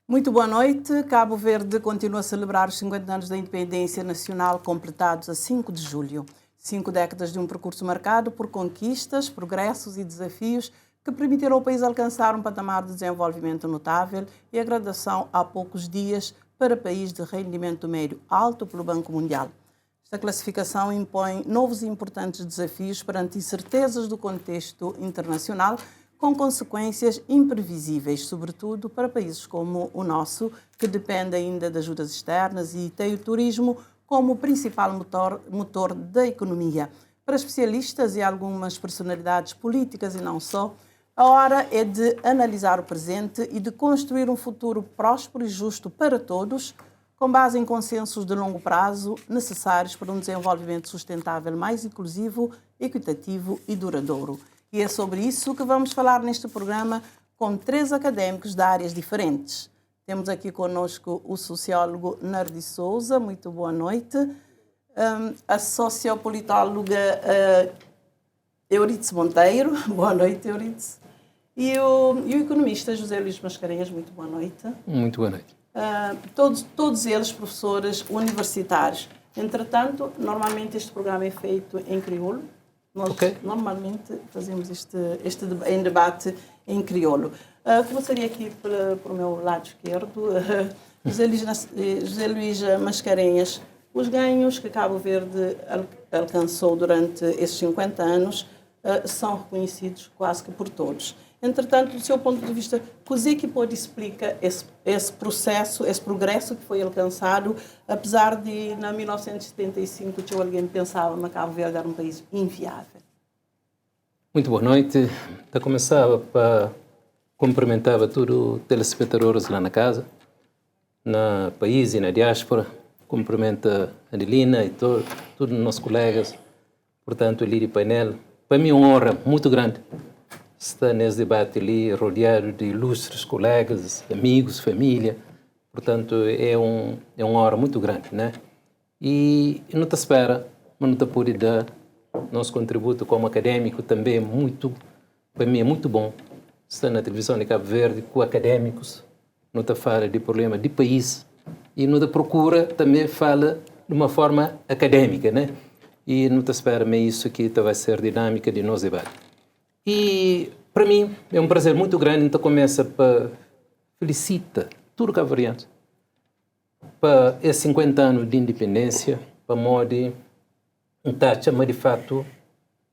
Muito boa noite. Cabo Verde continua a celebrar os 50 anos da independência nacional, completados a 5 de julho. 5 décadas de um percurso marcado por conquistas, progressos e desafios que permitiram ao país alcançar um patamar de desenvolvimento notável e a graduação há poucos dias para país de rendimento médio alto pelo Banco Mundial. Esta classificação impõe novos e importantes desafios perante incertezas do contexto internacional, com consequências imprevisíveis, sobretudo para países como o nosso, que depende ainda de ajudas externas e tem o turismo como principal motor da economia. Para especialistas e algumas personalidades políticas e não só, a hora é de analisar o presente e de construir um futuro próspero e justo para todos, com base em consensos de longo prazo necessários para um desenvolvimento sustentável mais inclusivo, equitativo e duradouro. E é sobre isso que vamos falar neste programa com 3 académicos de áreas diferentes. Temos aqui conosco o sociólogo Nardi Souza, muito boa noite. A sociopolitóloga Euridice Monteiro, boa noite, Euridice. E o economista José Luís Mascarenhas, muito boa noite. Muito boa noite. Todos eles professores universitários. Entretanto, normalmente este programa é feito em crioulo. Nós normalmente fazemos este debate em crioulo. Começaria aqui para o meu lado esquerdo. José Luís Mascarenhas, os ganhos que Cabo Verde alcançou durante esses 50 anos são reconhecidos quase que por todos. Entretanto, do seu ponto de vista, como é que pode explicar esse processo, esse progresso que foi alcançado, apesar de, em 1975, alguém pensava que Cabo Verde era um país inviável? Muito boa noite. Eu começava para cumprimentar todos os telespectadores lá na casa, no país e na diáspora. Cumprimento a Adelina e todos os nossos colegas, portanto, ali de painel. Para mim é uma honra muito grande estar nesse debate ali, rodeado de ilustres colegas, amigos, família. Portanto, é uma honra muito grande, né? E não te espera, mas não te pode dar nosso contributo como acadêmico também para mim é muito bom estar na televisão de Cabo Verde com acadêmicos, não te fala de problema de país e não te procura também fala de uma forma acadêmica, né? E não te espera, mas isso que vai ser dinâmica de nosso debate. E, para mim, é um prazer muito grande. Então, começa para felicitar tudo cabo-verdiano para esses 50 anos de independência, para modo mas de fato,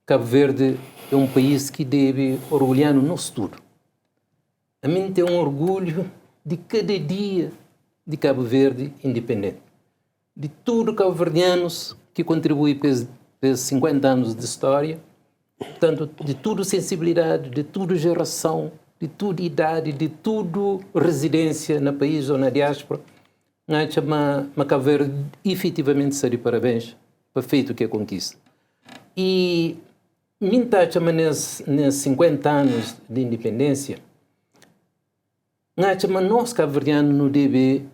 Cabo Verde é um país que deve orgulhar no nosso tudo. A mim tem um orgulho de cada dia de Cabo Verde independente, de tudo cabo-verdianos que contribuem para esses 50 anos de história. Portanto, de tudo sensibilidade, de tudo geração, de tudo idade, de tudo residência no país ou na diáspora, acho que Cabo Verde efetivamente está de parabéns para feito que é conquista. E nesses 50 anos de independência, acho que nós cabo-verdianos não deve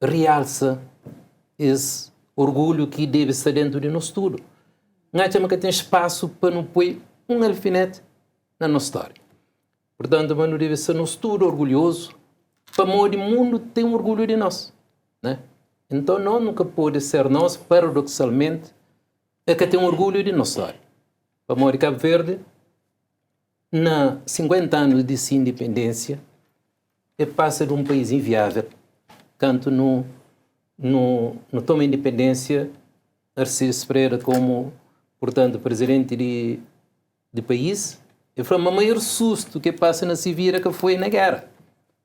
realçar esse orgulho que deve estar dentro de nós tudo. Acho que tem espaço para não pôr um alfinete na nossa história. Portanto, não deve ser nós tudo orgulhoso, para o mundo tem um orgulho de nós, né? Então, não nunca pode ser nós, paradoxalmente, é que tem um orgulho de nossa história. Para de Cabo Verde, na 50 anos de sua independência, passa de um país inviável, canto no toma independência, Arcílio Pereira como, portanto, presidente de país, e foi o maior susto que passa na civil que foi na guerra.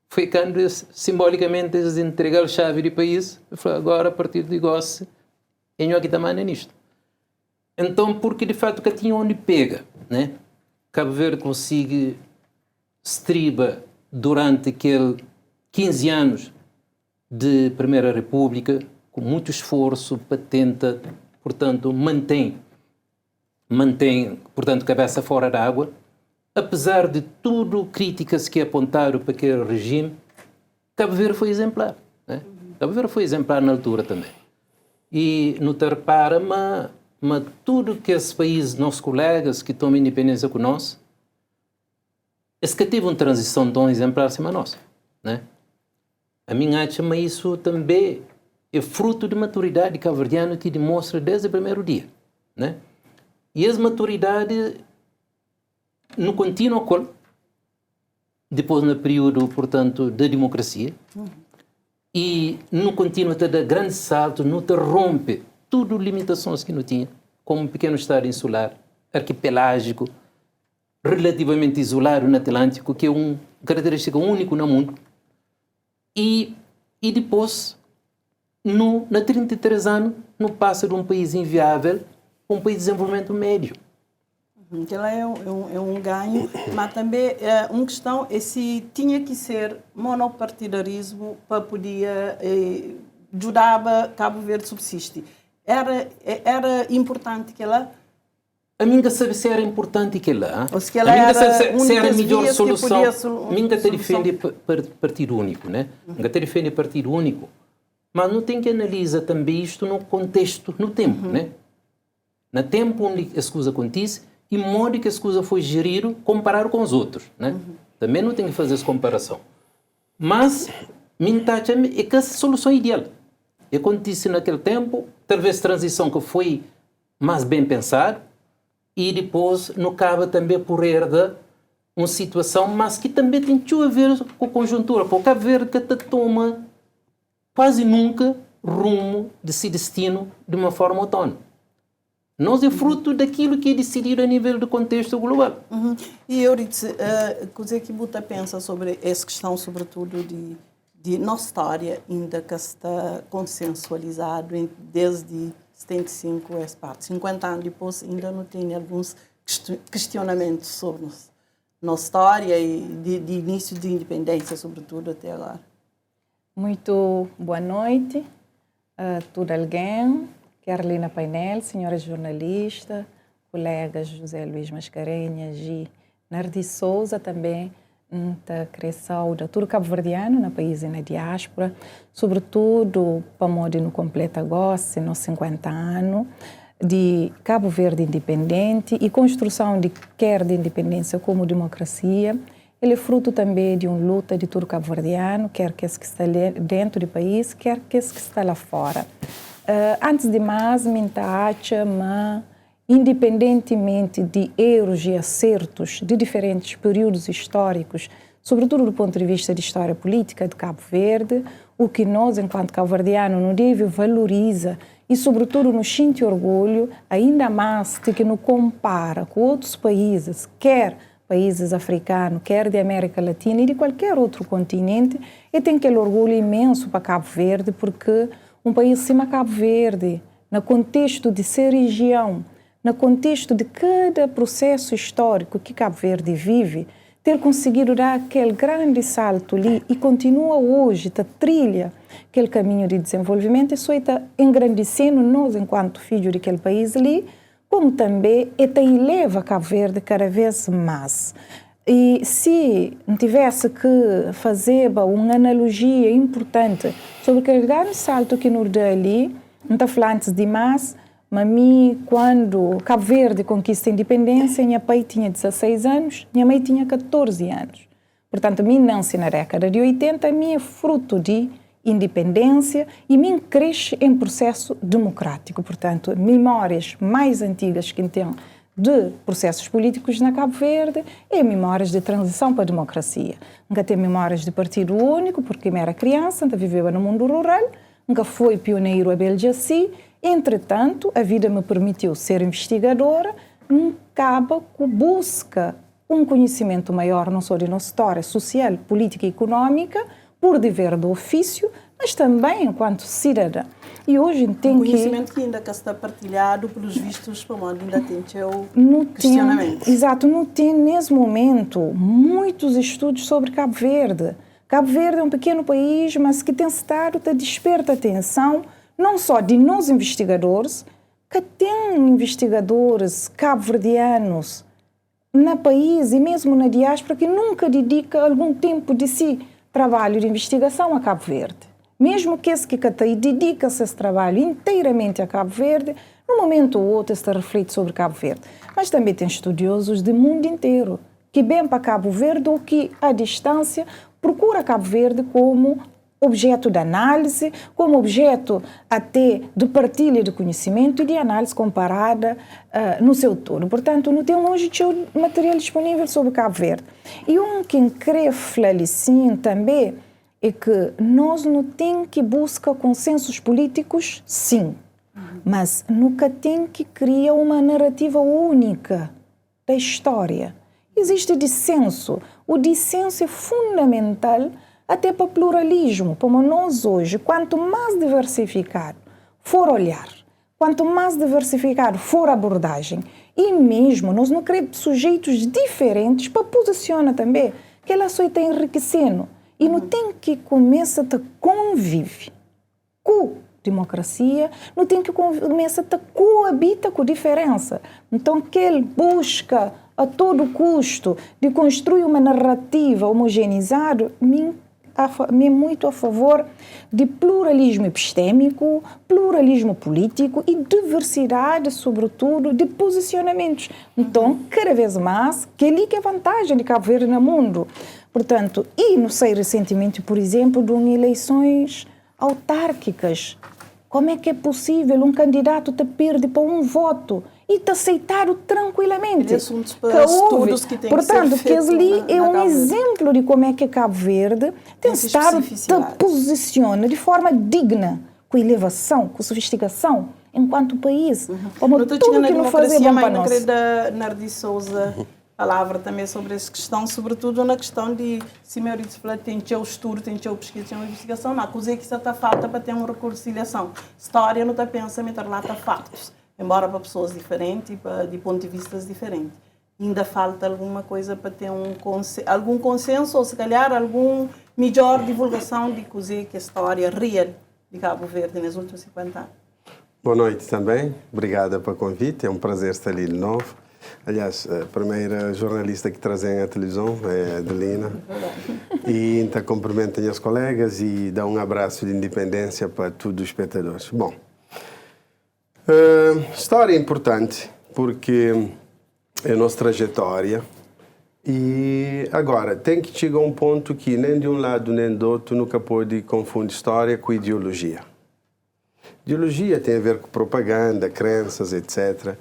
Foi quando, simbolicamente, eles entregaram a chave do país, e foi agora, a partir de negócio, eu aqui também nisto. Então, porque de fato que tinha onde pega, né? Cabo Verde consegue estriba durante aqueles 15 anos de Primeira República, com muito esforço, para tentar, portanto, mantém, portanto, cabeça fora da água, apesar de tudo críticas que apontaram para aquele regime. Cabo Verde foi exemplar, né? Cabo Verde foi exemplar na altura também. E não te repara, mas tudo que esse país, nossos colegas que tomam independência com nós, esse que teve uma transição tão exemplar acima de nós, né? A minha acha, mas isso também é fruto de maturidade cabo-verdiana que demonstra desde o primeiro dia, né? E essa maturidade não contínua depois no período, portanto, da democracia, e não continua a dar grande salto, não te rompe tudo limitações que não tinha, como um pequeno estado insular, arquipelágico, relativamente isolado no Atlântico, que é uma característica única no mundo. E depois, na 33 anos, não passa de um país inviável para um país de desenvolvimento médio. Então é um ganho, mas também uma questão é se tinha que ser monopartidarismo para poder ajudar Cabo Verde subsistir. Era importante que ela... A mim sabe se era importante que ela... Ou se ela era se era a melhor solução. A mim até defende partido único, né? Até defende partido único. Mas não tem que analisar também isto no contexto, no tempo, né? No tempo onde as coisas acontecem, e modo que as coisas foi gerido comparado com os outros, né? Também não tem que fazer essa comparação. Mas, minha taxa é que essa solução ideal. E acontece naquele tempo, talvez transição que foi mais bem pensada, e depois não cabe também por herda uma situação, mas que também tem tudo a ver com a conjuntura. Porque Cabo Verde que toma quase nunca rumo de seu destino de uma forma autônoma. Nós é fruto daquilo que é decidido a nível do contexto global. E Euritz, o que você pensa sobre essa questão, sobretudo, de nossa história ainda que está consensualizado desde 75 essa parte. 50 anos depois ainda não tem alguns questionamentos sobre nossa história e de início de independência, sobretudo, até agora. Muito boa noite a todo alguém. Carolina Painel, senhora jornalista, colegas José Luís Mascarenhas e Nardi Souza também, da criação da tudo cabo-verdiano no país e na diáspora, sobretudo para modo no completo agosto, nos 50 anos, de Cabo Verde independente e construção de quer de independência como democracia. Ele é fruto também de uma luta de tudo cabo-verdiano, quer que esse que está dentro do país, quer que esse que está lá fora. Antes de mais, me acha, mas independentemente de erros e acertos de diferentes períodos históricos, sobretudo do ponto de vista de história política de Cabo Verde, o que nós, enquanto cabo-verdiano, não deve valoriza e, sobretudo, nos sente orgulho, ainda mais de que nos compara com outros países, quer países africanos, quer de América Latina e de qualquer outro continente, e tem aquele orgulho imenso para Cabo Verde, porque um país acima Cabo Verde, no contexto de ser região, no contexto de cada processo histórico que Cabo Verde vive, ter conseguido dar aquele grande salto ali e continua hoje, trilha aquele caminho de desenvolvimento, isso está engrandecendo nós enquanto filhos daquele país ali, como também eleva Cabo Verde cada vez mais. E se tivesse que fazer uma analogia importante sobre aquele grande salto que nos dá ali, não está falando antes de mais, mas quando Cabo Verde conquista a independência, minha pai tinha 16 anos, minha mãe tinha 14 anos. Portanto, mim nasce na década de 80, é fruto de independência e mim cresce em processo democrático. Portanto, memórias mais antigas que tem de processos políticos na Cabo Verde e memórias de transição para a democracia. Nunca tem memórias de partido único, porque eu era criança, ainda vivia no mundo rural, nunca fui pioneiro a Beljaci. Entretanto, a vida me permitiu ser investigadora, acaba com busca um conhecimento maior, não só de nossa história social, política e econômica, por dever do ofício, mas também enquanto cidadã. E hoje tem conhecimento que ainda está partilhado pelos vistos, para onde ainda tem o questionamento. Exato, não tem nesse momento muitos estudos sobre Cabo Verde. Cabo Verde é um pequeno país, mas que tem estado a despertar atenção, não só de nós investigadores, que tem investigadores cabo-verdianos no país e mesmo na diáspora que nunca dedica algum tempo de si trabalho de investigação a Cabo Verde. Mesmo que esse que dedica-se a esse trabalho inteiramente a Cabo Verde, num momento ou outro está reflete sobre Cabo Verde. Mas também tem estudiosos do mundo inteiro que vêm para Cabo Verde ou que, à distância, procura Cabo Verde como objeto de análise, como objeto até de partilha de conhecimento e de análise comparada no seu todo. Portanto, não tem hoje material disponível sobre Cabo Verde. E que queria falar assim também é que nós não temos que buscar consensos políticos, sim, mas nunca tem que criar uma narrativa única da história. Existe dissenso. O dissenso é fundamental até para o pluralismo, como nós hoje, quanto mais diversificado for olhar, quanto mais diversificado for a abordagem, e mesmo nós não queremos sujeitos diferentes para posicionar também, que ela só está enriquecendo. E não tem que começar a conviver com democracia, não tem que começar a coabitar com diferença. Então, que ele busca a todo custo de construir uma narrativa homogeneizada, me é muito a favor de pluralismo epistêmico, pluralismo político e diversidade, sobretudo, de posicionamentos. Então, cada vez mais, que ali que é a vantagem de Cabo Verde no mundo. Portanto, e não sei recentemente, por exemplo, de eleições autárquicas. Como é que é possível um candidato te perde para um voto e te aceitaram tranquilamente? Assuntos para estudos que têm portanto, que ser feito ali é um exemplo de como é que Cabo Verde tem estado te posiciona de forma digna, com elevação, com sofisticação, enquanto país. Como tudo que não fazia bom para nós. Querida Nardi Souza, palavra também sobre essa questão, sobretudo na questão de, se meu marido fala, tem o estudo, tem o pesquisa, tem a investigação, não, coisa que isso está falta para ter uma reconciliação. História não está pensamento, lá está factos. Embora para pessoas diferentes, de pontos de vista diferentes. Ainda falta alguma coisa para ter algum consenso, ou se calhar alguma melhor divulgação de coisa que a história real de Cabo Verde nos últimos 50 anos. Boa noite também, obrigada pelo convite, é um prazer estar ali de novo. Aliás, a primeira jornalista que trazem à televisão é a Adelina. E então cumprimento as colegas e dá um abraço de independência para todos os espectadores. Bom, história é importante porque é a nossa trajetória e agora tem que chegar a um ponto que nem de um lado nem do outro nunca pode confundir história com ideologia. Ideologia tem a ver com propaganda, crenças, etc.,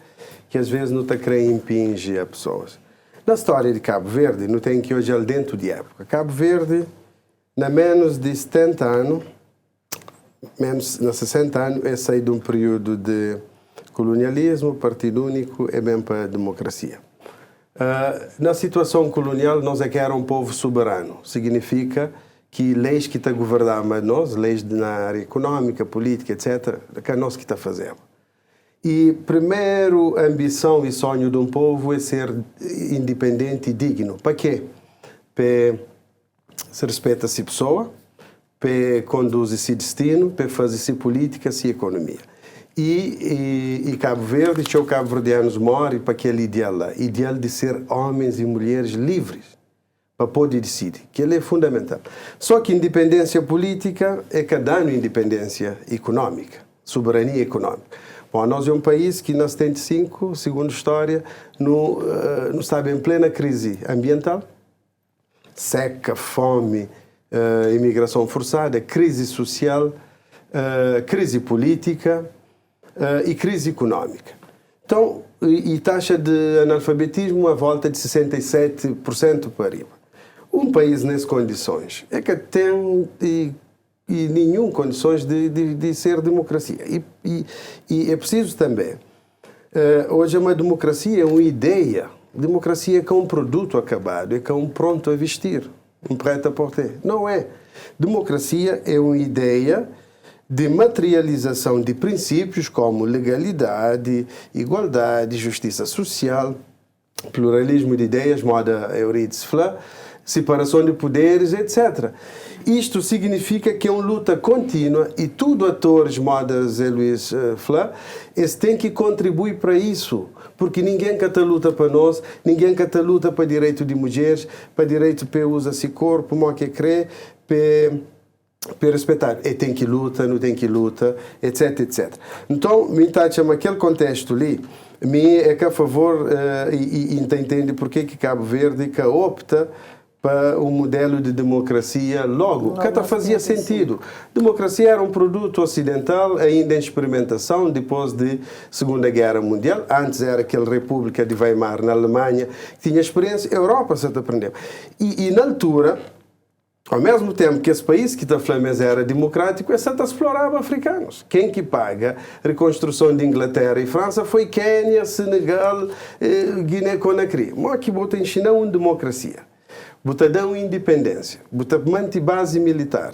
que às vezes não está querendo impingir as pessoas. Na história de Cabo Verde, não tem que hoje dentro de época. Cabo Verde, na menos de 70 anos, menos de 60 anos, é sair de um período de colonialismo, partido único, é bem para a democracia. Na situação colonial, nós é que era um povo soberano. Significa que leis que está governando nós, leis na área econômica, política, etc., é que é nós que está fazendo. E primeiro ambição e sonho de um povo é ser independente e digno. Para quê? Para se respeitar-se pessoa, para conduzir-se destino, para fazer-se política e economia. E Cabo Verde, os cabo-verdianos morrem para aquele ideal lá, ideal de ser homens e mulheres livres, para poder decidir, que ele é fundamental. Só que independência política é que dá independência econômica, soberania econômica. Bom, nós é um país que, na 75, segundo a história, não estava em plena crise ambiental, seca, fome, imigração forçada, crise social, crise política e crise econômica. Então, e taxa de analfabetismo à volta de 67% para arriba. Um país nessas condições é que tem e nenhuma condições de ser democracia. E é preciso também. Hoje uma democracia é uma ideia. Democracia é que é um produto acabado, é que é um pronto a vestir, um prêt-à-porter. Não é. Democracia é uma ideia de materialização de princípios como legalidade, igualdade, justiça social, pluralismo de ideias, moda Euridice Flá, separação de poderes, etc. Isto significa que é uma luta contínua e tudo atores, moda Zé Luís Flá, eles têm que contribuir para isso, porque ninguém cata luta para nós, ninguém cata luta para direito de mulheres, para direito para usa-se corpo, como que crê, para respeitar. E tem que luta, não tem que luta, etc, etc. Então, me chama aquele contexto ali, me é que a favor e entende porque que Cabo Verde que opta para um modelo de democracia logo, que até fazia sentido. Democracia era um produto ocidental ainda em experimentação depois da Segunda Guerra Mundial. Antes era aquela República de Weimar na Alemanha, que tinha experiência. A Europa se aprendeu. E na altura, ao mesmo tempo que esse país que está falando era democrático, esse até explorava africanos. Quem que paga a reconstrução de Inglaterra e França foi Quênia, Senegal, Guiné-Conakry. Mas aqui bota em China uma democracia. Bota dão independência. Bota mante base militar.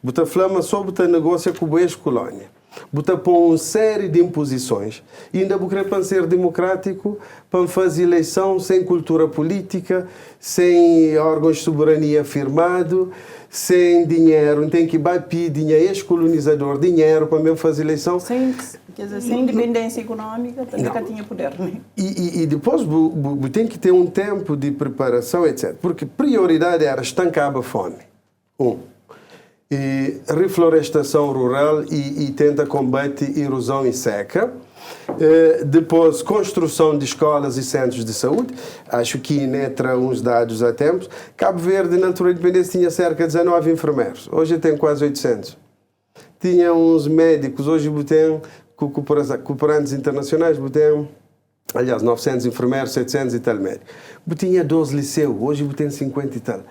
Bota flama só bota negócio com o ex-colônia. Bota põe uma série de imposições. E ainda querer para ser democrático, para fazer eleição sem cultura política, sem órgãos de soberania firmado, sem dinheiro. Tem que bater dinheiro, ex-colonizador, dinheiro para mesmo fazer eleição. Quer dizer, sem independência econômica, também nunca tinha poder. Né? E depois tem que ter um tempo de preparação, etc. Porque prioridade era estancar a fome. E reflorestação rural e tenta combater erosão e seca. Depois, construção de escolas e centros de saúde. Acho que entra uns dados há tempos. Cabo Verde, na altura de independência, tinha cerca de 19 enfermeiros. Hoje tem quase 800. Tinha uns médicos. Hoje tem cooperantes internacionais. Tem, aliás, 900 enfermeiros, 700 e tal médicos. Tinha 12 liceus. Hoje tem 50 e tal.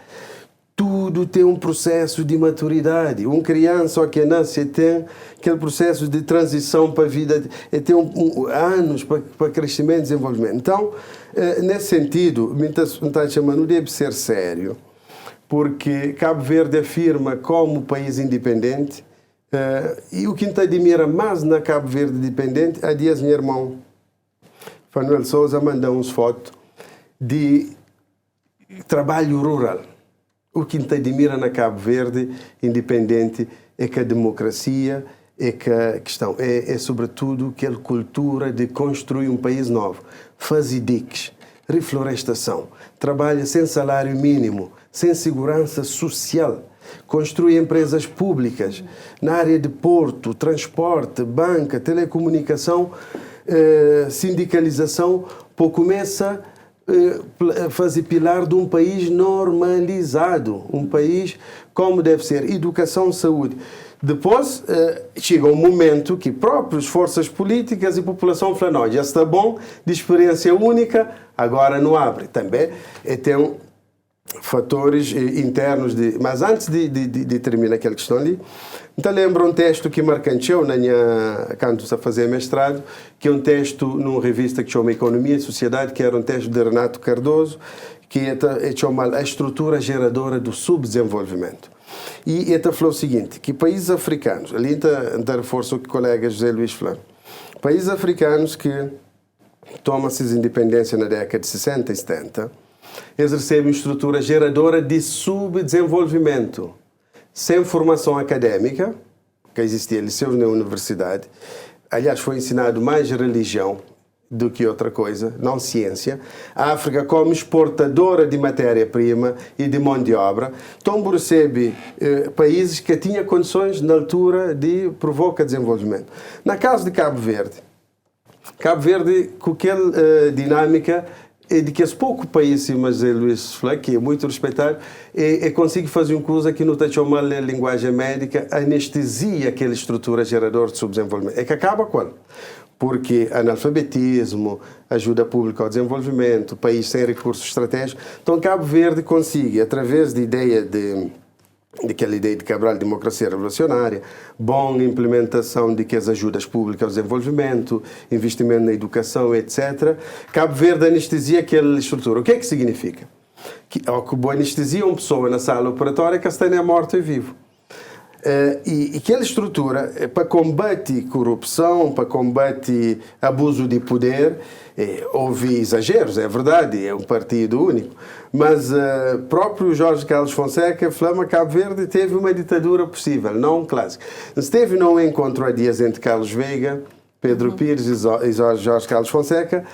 Tudo tem um processo de maturidade. Uma criança que nasce tem aquele processo de transição para a vida, tem anos para crescimento e desenvolvimento. Então, nesse sentido, me está chamando, deve ser sério, porque Cabo Verde afirma como país independente, e o que me admira mais na Cabo Verde independente, há dias meu irmão, Fanuel Souza, mandou uns fotos de trabalho rural. O que te admira na Cabo Verde independente é que a democracia, é que a questão é sobretudo aquela cultura de construir um país novo. Fazer diques, reflorestação, trabalha sem salário mínimo, sem segurança social, construir empresas públicas na área de porto, transporte, banca, telecomunicação, sindicalização, para começar fazer pilar de um país normalizado, um país como deve ser, educação, saúde. Depois chega um momento que próprias forças políticas e população falam, não, já está bom, de experiência única, agora não abre. Também tem fatores internos de... Mas antes de terminar aquela questão ali, então lembro um texto que marcanteou na minha quando a fazer mestrado, que é um texto numa revista que chama Economia e Sociedade, que era um texto de Renato Cardoso, que é chamado A Estrutura Geradora do Subdesenvolvimento. E ele falou o seguinte, que países africanos, ali está reforço o que o colega José Luís falou, países africanos que tomam-se independência na década de 60 e 70, eles recebem estrutura geradora de subdesenvolvimento, sem formação académica, que existia liceus na universidade. Aliás, foi ensinado mais religião do que outra coisa, não ciência. A África como exportadora de matéria-prima e de mão de obra. Então, recebe países que tinham condições na altura de provocar desenvolvimento. Na casa de Cabo Verde, com aquela dinâmica de que esse pouco país, mas Luís falou que é muito respeitado, consegue fazer uma coisa que não está chamando a linguagem médica, anestesia aquela estrutura geradora de subdesenvolvimento. É que acaba quando? Porque analfabetismo, ajuda pública ao desenvolvimento, país sem recursos estratégicos. Então, Cabo Verde consegue, através da ideia daquela ideia de Cabral, democracia revolucionária, boa implementação de que as ajudas públicas ao desenvolvimento, investimento na educação, etc. Cabo Verde anestesia aquela estrutura. O que é que significa? Que boa anestesia uma pessoa na sala operatória que está morta e vivo. E aquela estrutura, para combater corrupção, para combater abuso de poder, houve exageros, é verdade, é um partido único, mas próprio Jorge Carlos Fonseca falou que Cabo Verde teve uma ditadura possível, não clássica. Esteve num encontro há dias entre Carlos Veiga, Pedro Pires e Jorge Carlos Fonseca,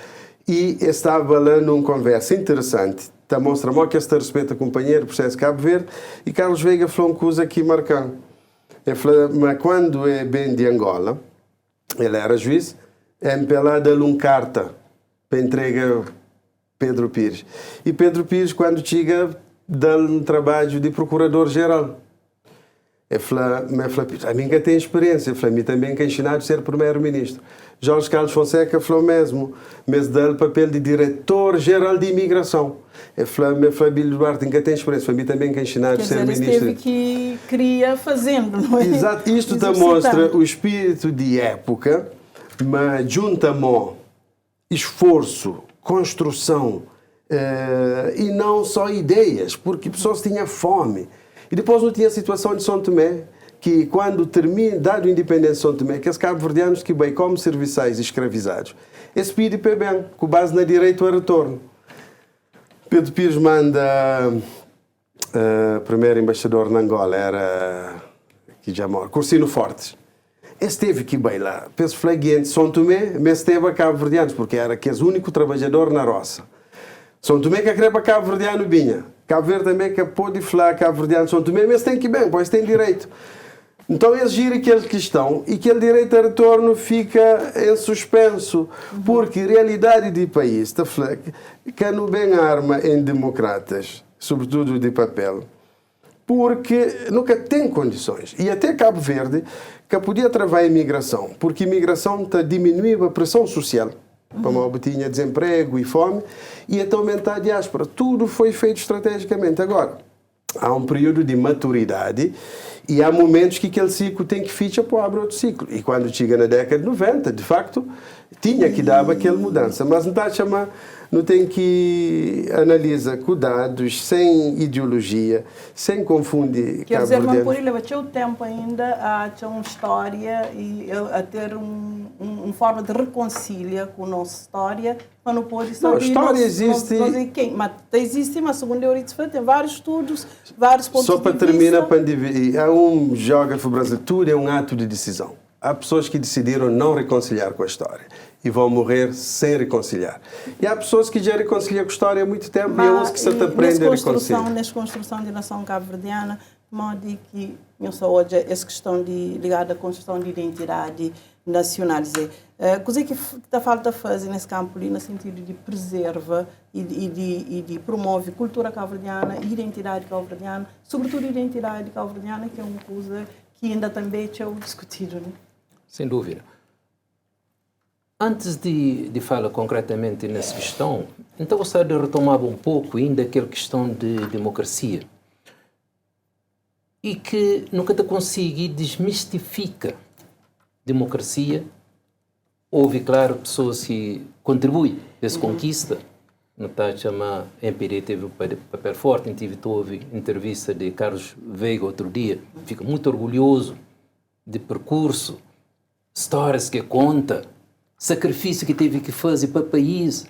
e estava lá numa conversa interessante. Mostra que este respeita companheiro, processo Cabo Verde, e Carlos Veiga falou uma coisa aqui marcante. Ele falou, mas quando é bem de Angola, ele era juiz, é empelada uma carta para entregar Pedro Pires. E Pedro Pires, quando chega, do trabalho de procurador-geral. A mim que tem experiência, a mim também que é ensinado a ser primeiro-ministro. Jorge Carlos Fonseca falou mesmo, mas dá o papel de diretor-geral de imigração. Bílio Duarte que tem experiência, a mim também que é ensinado a ser ministro. Esteve que queria fazendo, não é? Exato, isto demonstra o espírito de época, mas juntamente esforço, construção, e não só ideias, porque pessoas tinham fome. E depois não tinha a situação de São Tomé, que quando termina, dado a independência de São Tomé, que os cabo-verdianos que bem como serviçais escravizados, esse pede para bem, com base na direito a retorno. Pedro Pires manda primeiro embaixador na Angola, era que já mora, Cursino Fortes. Esse teve que bem lá, penso flaguente, São Tomé, mas teve a cabo-verdianos, porque era que é o único trabalhador na roça. São Tomé que queria cabo-verdiano vinha. Cabo Verde também que pode falar cabo-verdiano São Tomé, mas tem que ir bem, pois tem direito. Então eles giram aquela questão e aquele direito a retorno fica em suspenso, porque a realidade do país está que não bem arma em democratas, sobretudo de papel, porque nunca tem condições. E até Cabo Verde, que podia travar a imigração, porque a imigração está diminuindo a pressão social. Para uma tinha desemprego e fome, e até aumentar a diáspora. Tudo foi feito estrategicamente. Agora, há um período de maturidade e há momentos que aquele ciclo tem que fichar para abrir outro ciclo. E quando chega na década de 90, de facto, tinha que dar aquela mudança. Mas não está a chamar, não tem que analisar com dados, sem ideologia, sem confundir. Quer dizer, mas por ele leva o tempo ainda a ter uma história e a ter uma forma de reconciliar com a nossa história, mas não pode só. Não, a história existe. Mas existe, mas segundo eu tem vários estudos, vários pontos de vista. Só para terminar, há um geógrafo brasileiro, tudo é um ato de decisão. Há pessoas que decidiram não reconciliar com a história e vão morrer sem reconciliar. E há pessoas que já reconciliam com a história há muito tempo e é uns que se aprendem a reconciliar. Nessa construção de nação cabo-verdiana, modo que eu só hoje essa questão ligada à construção de identidade nacional. Coisa que está falta fazer nesse campo ali, no sentido de preserva e de promove cultura cabo-verdiana, identidade cabo-verdiana, sobretudo identidade cabo-verdiana, que é uma coisa que ainda também é discutido, né? Sem dúvida. Antes de falar concretamente nessa questão, então gostaria de retomar um pouco ainda aquela questão de democracia e que nunca te consegui desmistificar democracia. Houve, claro, pessoas que contribuem a essa conquista. Não está a chamar, a MPD teve um papel forte, houve entrevista de Carlos Veiga outro dia, fico muito orgulhoso de percurso, histórias que conta, sacrifício que teve que fazer para o país,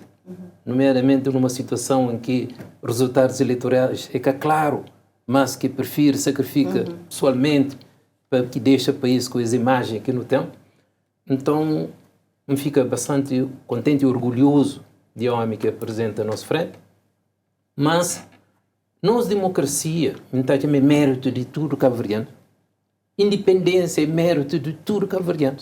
nomeadamente numa situação em que resultados eleitorais é que é claro, mas que prefere sacrifica pessoalmente para que deixe o país com essa imagem que não tem. Então, me fica bastante contente e orgulhoso de homem que apresenta a nossa frente, mas nós democracia, é mérito de tudo cabo-verdiano, independência é mérito de tudo cabo-verdiano.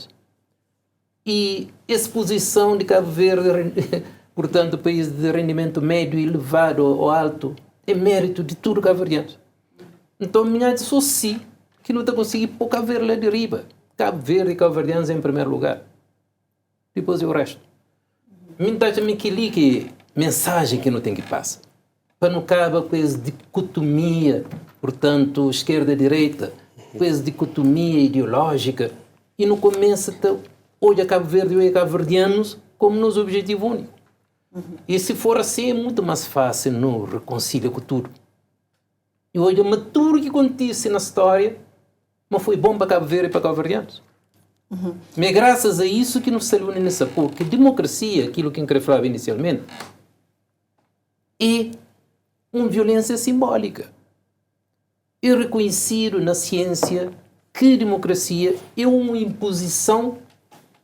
E essa posição de Cabo Verde, portanto, país de rendimento médio, elevado ou alto, é mérito de tudo cabo-verdiano. Então, minha só sim que não está conseguindo pôr Cabo Verde lá de riba. Cabo Verde e cabo-verdianos em primeiro lugar. Depois é o resto. Que mensagem que não tem que passar. Para não acabar com essa dicotomia, portanto, esquerda-direita, com essa dicotomia ideológica, e não começa a olhar Cabo Verde e olhar cabo-verdianos como nos objetivo único. E se for assim, é muito mais fácil não reconciliar com tudo. E olha, mas tudo que acontece na história, mas foi bom para Cabo Verde e para cabo-verdianos. Mas graças a isso que nos salva nessa porque democracia, aquilo que eu queria falar inicialmente, é uma violência simbólica. É reconhecido na ciência que democracia é uma imposição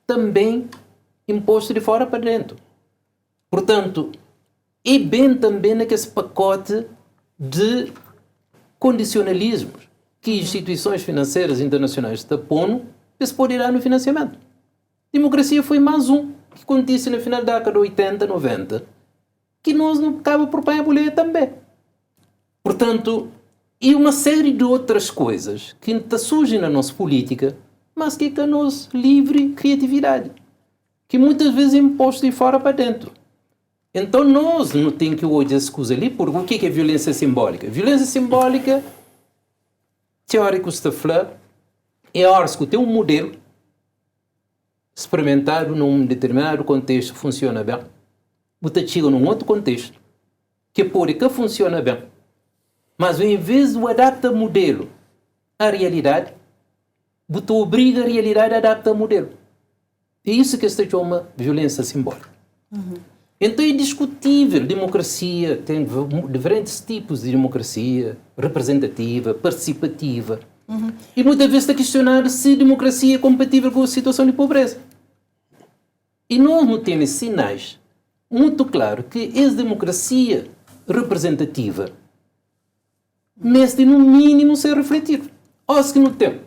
também imposta de fora para dentro. Portanto, é bem também naquele pacote de condicionalismos que instituições financeiras internacionais estão pondo para se poder dar no financiamento. Democracia foi mais um que acontece no final da década de 80, 90, que nós não acaba por pagar a boleia também. Portanto, e uma série de outras coisas que surgem na nossa política, mas que é nos livre criatividade, que muitas vezes é imposto de fora para dentro. Então nós não temos que hoje essa coisa ali, porque o que é violência simbólica? Violência simbólica, teórico está falando, é hora que tem um modelo experimentado num determinado contexto, funciona bem. Você chega num outro contexto, que pode que funciona bem. Mas em vez de adaptar o modelo à realidade, você obriga a realidade a adaptar o modelo. É isso que se chama violência simbólica. Então é discutível, democracia, tem diferentes tipos de democracia, representativa, participativa. E muitas vezes está questionado se a democracia é compatível com a situação de pobreza. E nós não temos sinais muito claros que essa democracia representativa merece no mínimo ser refletido. Ou se que não tem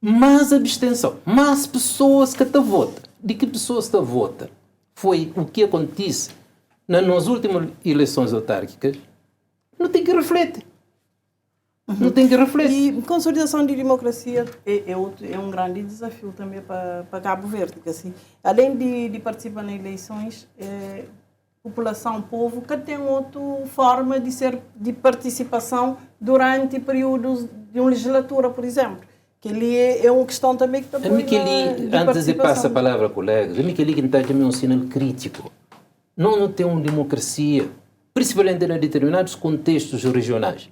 mais abstenção, mais pessoas que estão votam. De que pessoas estão votam? Foi o que acontece nas últimas eleições autárquicas. Não tem que refletir. Não tem que refletir. E consolidação de democracia é um grande desafio também para Cabo Verde. Porque, assim, além de participar nas eleições, população, povo, que tem outra forma de participação durante períodos de uma legislatura, por exemplo. Que ali é uma questão também que está antes de passar a palavra, colegas, que está também um sinal crítico. Não tem uma democracia, principalmente em determinados contextos regionais.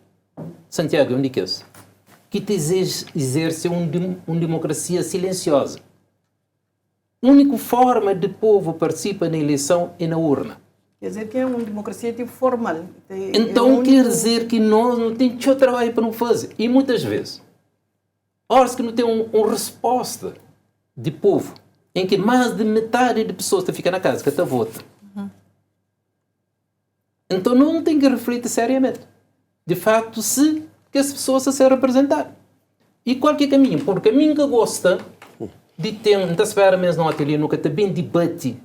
Santiago, onde é isso? Que te exerce uma democracia silenciosa. A única forma de povo participar na eleição é na urna. Quer dizer que é uma democracia tipo formal. Então quer dizer que nós não temos outro trabalho para não fazer. E muitas vezes, horas que não tem uma resposta de povo, em que mais de metade de pessoas que ficam na casa, que está vota. Então não tem que refletir seriamente. De facto, se que as pessoas se representar. E qualquer caminho, porque a mim que gosta de ter, não espera mesmo no ateliê, nunca também debate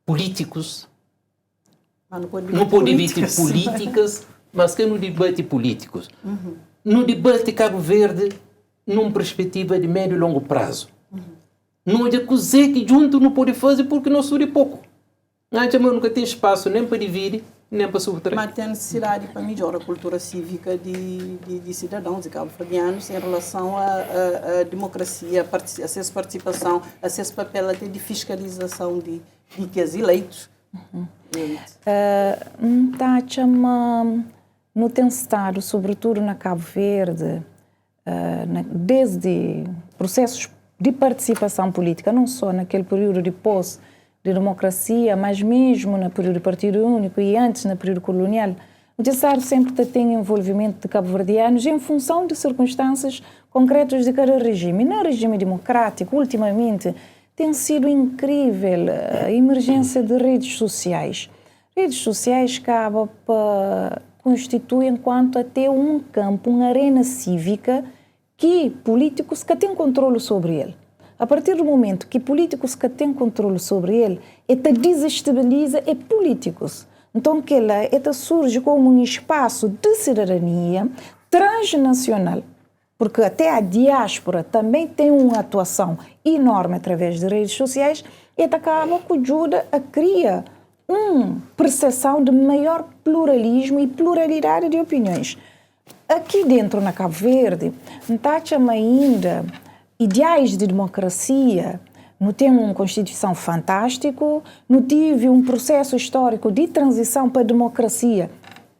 políticos, não pode debater políticas, mas que no debate políticos. No debate Cabo Verde, numa perspectiva de médio e longo prazo. Não é coisa que junto não pode fazer porque não suri pouco. Antes nunca tem espaço nem para dividir, nem para subtrair. Mas tem necessidade para melhorar a cultura cívica de cidadãos e cabo-verdianos em relação à democracia, acesso à participação, acesso ao papel até de fiscalização de que os eleitos. Não tem estado, sobretudo na Cabo Verde, desde processos de participação política, não só naquele período de pós de democracia, mas mesmo no período de partido único e antes no período colonial, o necessário sempre tem envolvimento de cabo-verdianos em função de circunstâncias concretas de cada regime. E no regime democrático, ultimamente, tem sido incrível a emergência de redes sociais. Redes sociais acabam para constituir enquanto até um campo, uma arena cívica que políticos que têm controle sobre ele. A partir do momento que políticos que têm controle sobre ele, desestabiliza políticos. Então, que ela surge como um espaço de cidadania transnacional, porque até a diáspora também tem uma atuação enorme através de redes sociais e acaba que ajuda a criar uma percepção de maior pluralismo e pluralidade de opiniões. Aqui dentro, na Cabo Verde, não temos ainda ideais de democracia, não tem uma Constituição fantástico, não tive um processo histórico de transição para a democracia,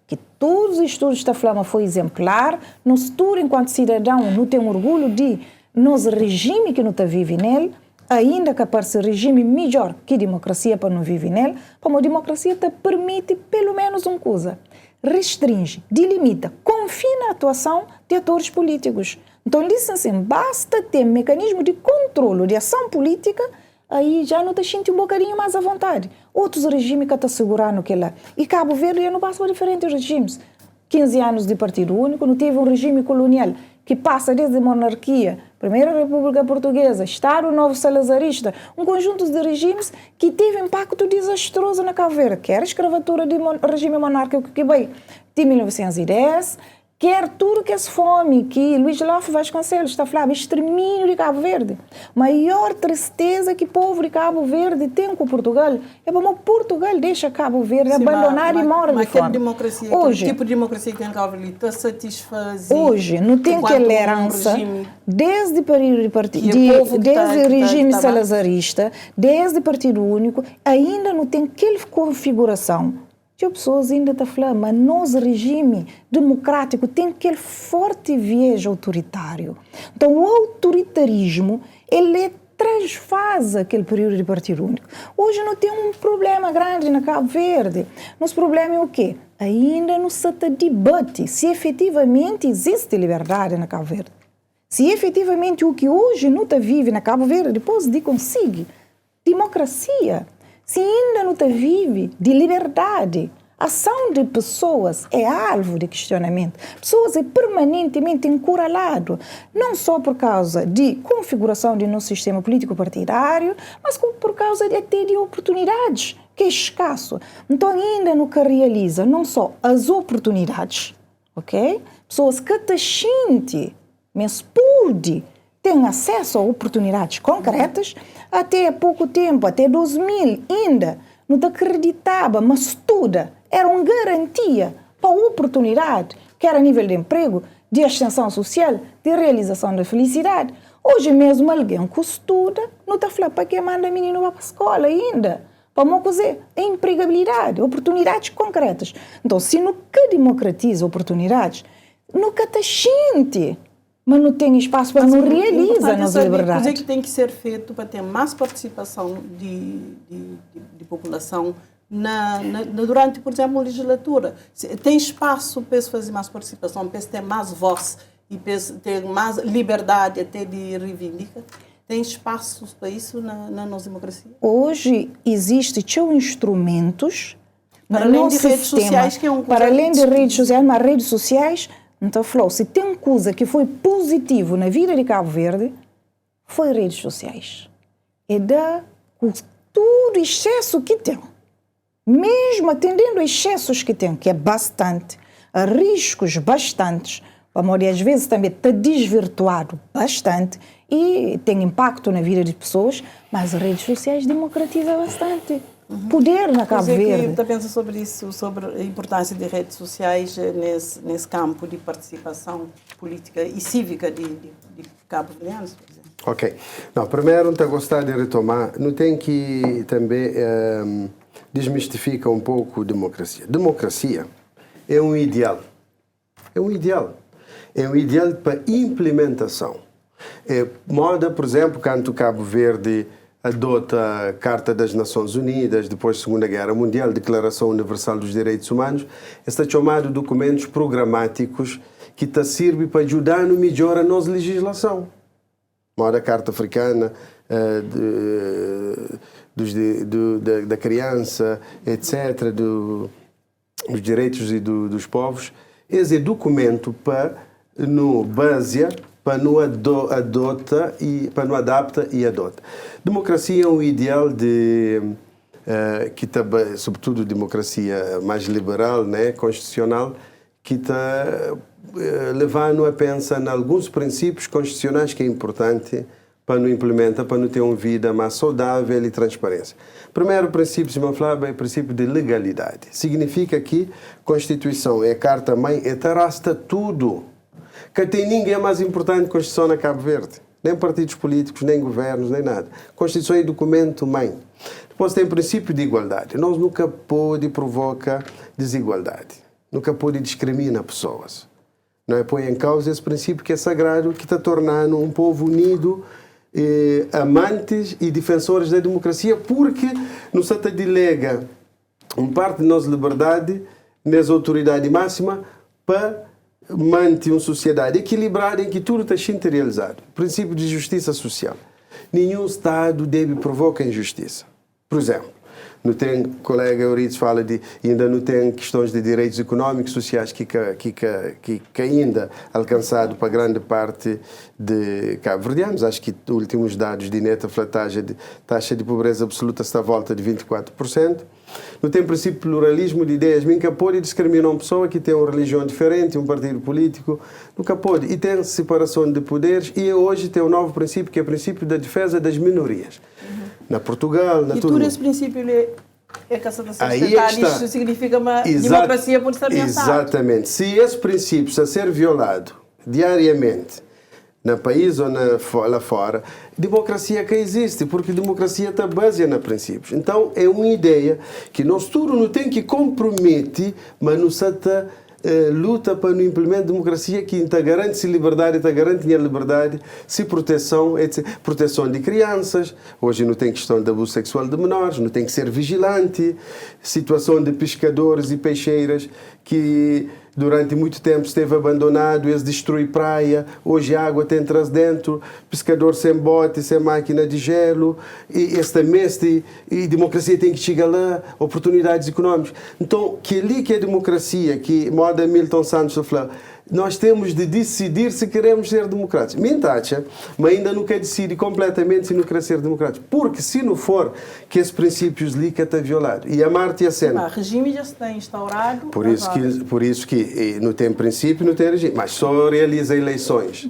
que todos os estudos da Flama foi exemplar, nós tudo enquanto cidadão não tem orgulho de nos regime que não está vive nele, ainda que apareça regime melhor que democracia para não viver nele, como a democracia te permite pelo menos uma coisa, restringe, delimita, confina a atuação de atores políticos. Então, disse assim, basta ter mecanismo de controle de ação política, aí já não te sente um bocadinho mais à vontade. Outros regimes que te segurando que lá. E Cabo Verde não passa por diferentes regimes. 15 anos de partido único, não teve um regime colonial que passa desde a monarquia Primeira República Portuguesa, Estado Novo Salazarista, um conjunto de regimes que teve impacto desastroso na Cabo Verde, quer a escravatura do regime monárquico que veio de 1910, quer tudo que é fome, que Luís Lofe Vasconcelos está falando, extermínio de Cabo Verde. Maior tristeza que o povo de Cabo Verde tem com Portugal é como Portugal deixa Cabo Verde abandonar e morre de fome. Hoje, que tipo de democracia que em Cabo Verde está satisfazer? Hoje, não tem aquela herança, desde o período de partido, desde o regime salazarista, desde o Partido Único, ainda não tem aquela configuração. As pessoas ainda estão falando, mas nosso regime democrático tem aquele forte viés autoritário. Então, o autoritarismo, ele transfaz aquele período de Partido Único. Hoje não tem um problema grande na Cabo Verde. Nosso problema é o quê? Ainda não se debate se efetivamente existe liberdade na Cabo Verde. Se efetivamente o que hoje não está vive na Cabo Verde, depois de conseguir democracia. Se ainda não está vive de liberdade, a ação de pessoas é alvo de questionamento. Pessoas é permanentemente encurralado, não só por causa de configuração do nosso sistema político partidário, mas por causa até de oportunidades, que é escasso. Então ainda não realiza não só as oportunidades, ok? Pessoas que te sentem, mas pode ter acesso a oportunidades concretas. Até há pouco tempo, até 2000, ainda não te acreditava, mas estuda, era uma garantia para a oportunidade, quer a nível de emprego, de ascensão social, de realização da felicidade. Hoje mesmo alguém que estuda não está falando para que manda menino para a escola ainda. Para uma coisa, é empregabilidade, oportunidades concretas. Então, se nunca democratiza oportunidades, nunca te sente, mas não tem espaço para não realizar nas liberdades. O que tem que ser feito para ter mais participação de população durante, por exemplo, a legislatura? Tem espaço para fazer mais participação, para ter mais voz e para ter mais liberdade até de reivindicar? Tem espaço para isso na nossa democracia? Hoje existem instrumentos para além de redes sociais, que é um para além de redes sociais, mas redes sociais. Então, falou, se tem uma coisa que foi positivo na vida de Cabo Verde, foi redes sociais. É todo excesso que tem. Mesmo atendendo a excessos que tem, que é bastante, a riscos bastantes, e às vezes também está desvirtuado bastante e tem impacto na vida de pessoas, mas as redes sociais democratizam bastante. Poder na Cabo Verde. Você pensa sobre isso, sobre a importância de redes sociais nesse campo de participação política e cívica de cabo-verdianos, por exemplo? Ok. Não, primeiro, eu gostaria de retomar, não tem que também desmistificar um pouco a democracia. Democracia é um ideal. É um ideal. É um ideal para implementação. Moda, por exemplo, quando Cabo Verde adota a Carta das Nações Unidas, depois da Segunda Guerra Mundial, Declaração Universal dos Direitos Humanos, está chamado de documentos programáticos que servem para ajudar no melhor a nossa legislação. A Carta Africana da criança, etc., dos direitos dos povos, esse é documento para no basear, para não adota e para não adapta e adota. Democracia é um ideal que está, sobretudo democracia mais liberal, né, constitucional, que está levando a pensar em alguns princípios constitucionais que é importante para não implementar, para não ter uma vida mais saudável e transparência. Primeiro princípio, se me falar, é o princípio de legalidade. Significa que a Constituição é a carta-mãe, arrasta tudo. Que tem ninguém mais importante que a Constituição na Cabo Verde. Nem partidos políticos, nem governos, nem nada. A Constituição é documento-mãe. Depois tem o princípio de igualdade. Nós nunca pode provocar desigualdade. Nunca pode discriminar pessoas. Não é? Põe em causa esse princípio que é sagrado, que está tornando um povo unido, amantes e defensores da democracia, porque nos se delega uma parte da nossa liberdade nessa autoridade máxima para manter uma sociedade equilibrada em que tudo está sendo realizado. Princípio de justiça social. Nenhum Estado deve provocar injustiça. Por exemplo, não tem, colega Euridice fala de, ainda não tem questões de direitos económicos, sociais que ainda alcançado para grande parte de cabo-verdianos. Acho que os últimos dados de INET, a taxa de pobreza absoluta está à volta de 24%. Não tem princípio de pluralismo de ideias. Nunca pode discriminar uma pessoa que tem uma religião diferente, um partido político. Nunca pode. E tem separação de poderes. E hoje tem um novo princípio, que é o princípio da defesa das minorias. Na Portugal, na e tudo. E esse princípio é que aí é que está. Isso significa uma democracia pode estar ameaçada. Exatamente. Se esse princípio está a ser violado diariamente, no país ou lá fora, democracia que existe, porque democracia está baseada em princípios. Então, é uma ideia que nós tudo não tem que comprometer, mas não se luta para não implementar democracia que garante liberdade, garante a liberdade, se proteção, etc. Proteção de crianças, hoje não tem questão de abuso sexual de menores, não tem que ser vigilante, situação de pescadores e peixeiras que durante muito tempo esteve abandonado, eles destruem praia, hoje a água tem traz dentro, pescador sem bote, sem máquina de gelo, e e democracia tem que chegar lá, oportunidades económicas. Então, que ali que é democracia, que moda Milton Santos falou, nós temos de decidir se queremos ser democráticos. Mintacha, mas ainda não quer decidir completamente se não quer ser democrático. Porque se não for, que esses princípios ali que está violado. E a Marte e a Sena. O regime já está instaurado. Por isso que não tem princípio, não tem regime. Mas só realiza eleições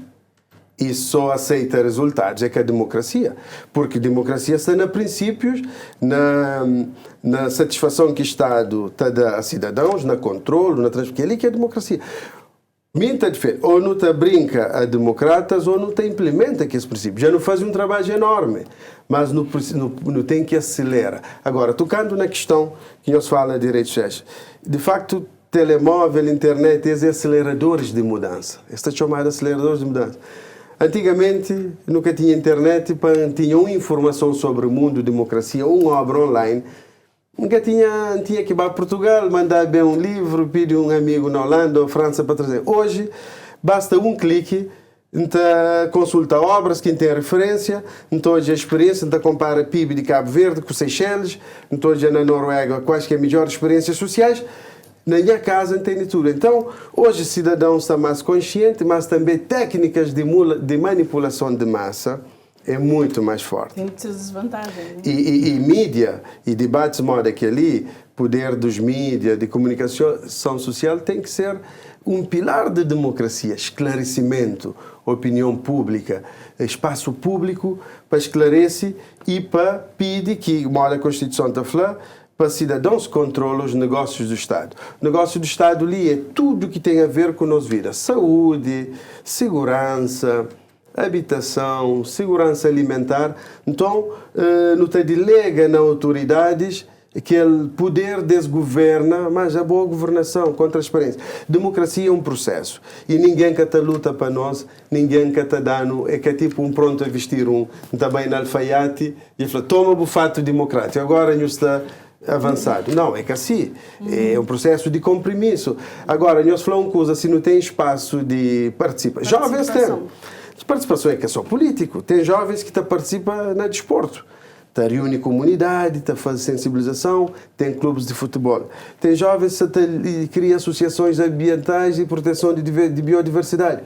e só aceita resultados é que a democracia. Porque a democracia está nos princípios, na satisfação que o Estado está a cidadãos, no controle, na transparência. Que é ali que é a democracia. Minta diferente. Ou não te brinca a democratas ou não te implementa que esse princípio. Já não faz um trabalho enorme, mas não tem que acelerar. Agora, tocando na questão que nós falamos de direitos sociais, de facto, telemóvel, internet, esses aceleradores de mudança. Estas chamadas aceleradores de mudança. Antigamente, nunca tinha internet, tinha uma informação sobre o mundo, democracia, uma obra online. Nunca tinha que ir para Portugal, mandar bem um livro, pedir um amigo na Holanda ou França para trazer. Hoje, basta um clique, consulta obras, quem tem referência, então hoje a experiência, compara PIB de Cabo Verde com Seychelles, então hoje na Noruega, quais que é a melhor experiências sociais, na minha casa tem tudo. Então, hoje o cidadão está mais consciente, mas também técnicas de manipulação de massa, é muito mais forte. Tem muitas desvantagens. Né? E mídia, e debates moda que ali, poder dos mídias, de comunicação social, tem que ser um pilar de democracia, esclarecimento, opinião pública, espaço público para esclarecer e para pedir que, moda a Constituição está falando, para cidadãos controlam os negócios do Estado. O negócio do Estado ali é tudo que tem a ver com a nossa vida. Saúde, segurança, habitação, segurança alimentar. Então, não te delega nas autoridades que o poder desgoverna, mas a boa governação, com transparência. Democracia é um processo. E ninguém que te luta para nós, ninguém que te dá, é que é tipo um pronto a vestir também na alfaiate, e fala, toma o fato democrático, agora não está avançado. Não, é que assim, é um processo de compromisso. Agora, nós falamos uma coisa, se não tem espaço de participação. Jovens têm. Participação é que é só político. Tem jovens que participam no desporto. Reúne comunidade, faz sensibilização, tem clubes de futebol. Tem jovens que criam associações ambientais e proteção de biodiversidade.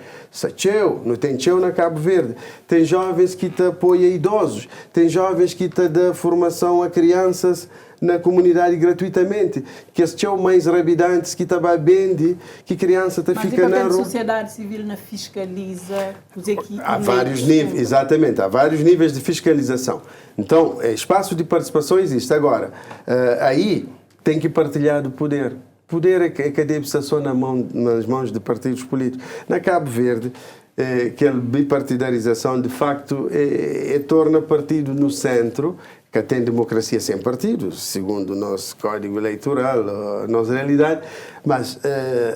Não tem Cheu na Cabo Verde. Tem jovens que apoiam idosos. Tem jovens que dão formação a crianças na comunidade gratuitamente, que assistiu mais rabidantes, que estava bem, que criança fica na rua. A sociedade civil fiscaliza os equipamentos. Há vários níveis, exatamente, há vários níveis de fiscalização. Então, espaço de participação existe. Agora, aí tem que partilhar do poder. Poder é que deve estar só nas mãos de partidos políticos. Na Cabo Verde, aquela bipartidarização, de facto, torna partido no centro, que tem democracia sem partidos, segundo o nosso código eleitoral, a nossa realidade, mas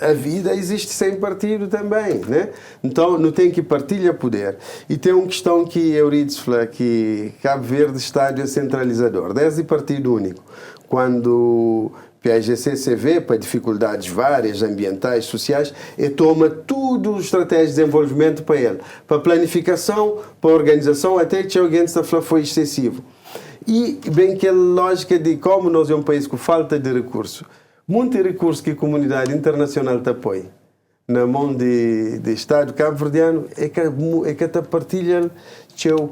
a vida existe sem partido também, né? Então não tem que partilhar poder. E tem uma questão que Euridice fala, que Cabo Verde está descentralizador, desde partido único. Quando PAGC vê para dificuldades várias, ambientais, sociais, e toma tudo as estratégias de desenvolvimento para ele. Para planificação, para organização, até que alguém está falando foi excessivo. E bem que a lógica de como nós é um país com falta de recursos, muito recurso que a comunidade internacional te apoia, na mão de Estado cabo-verdiano, é que te partilha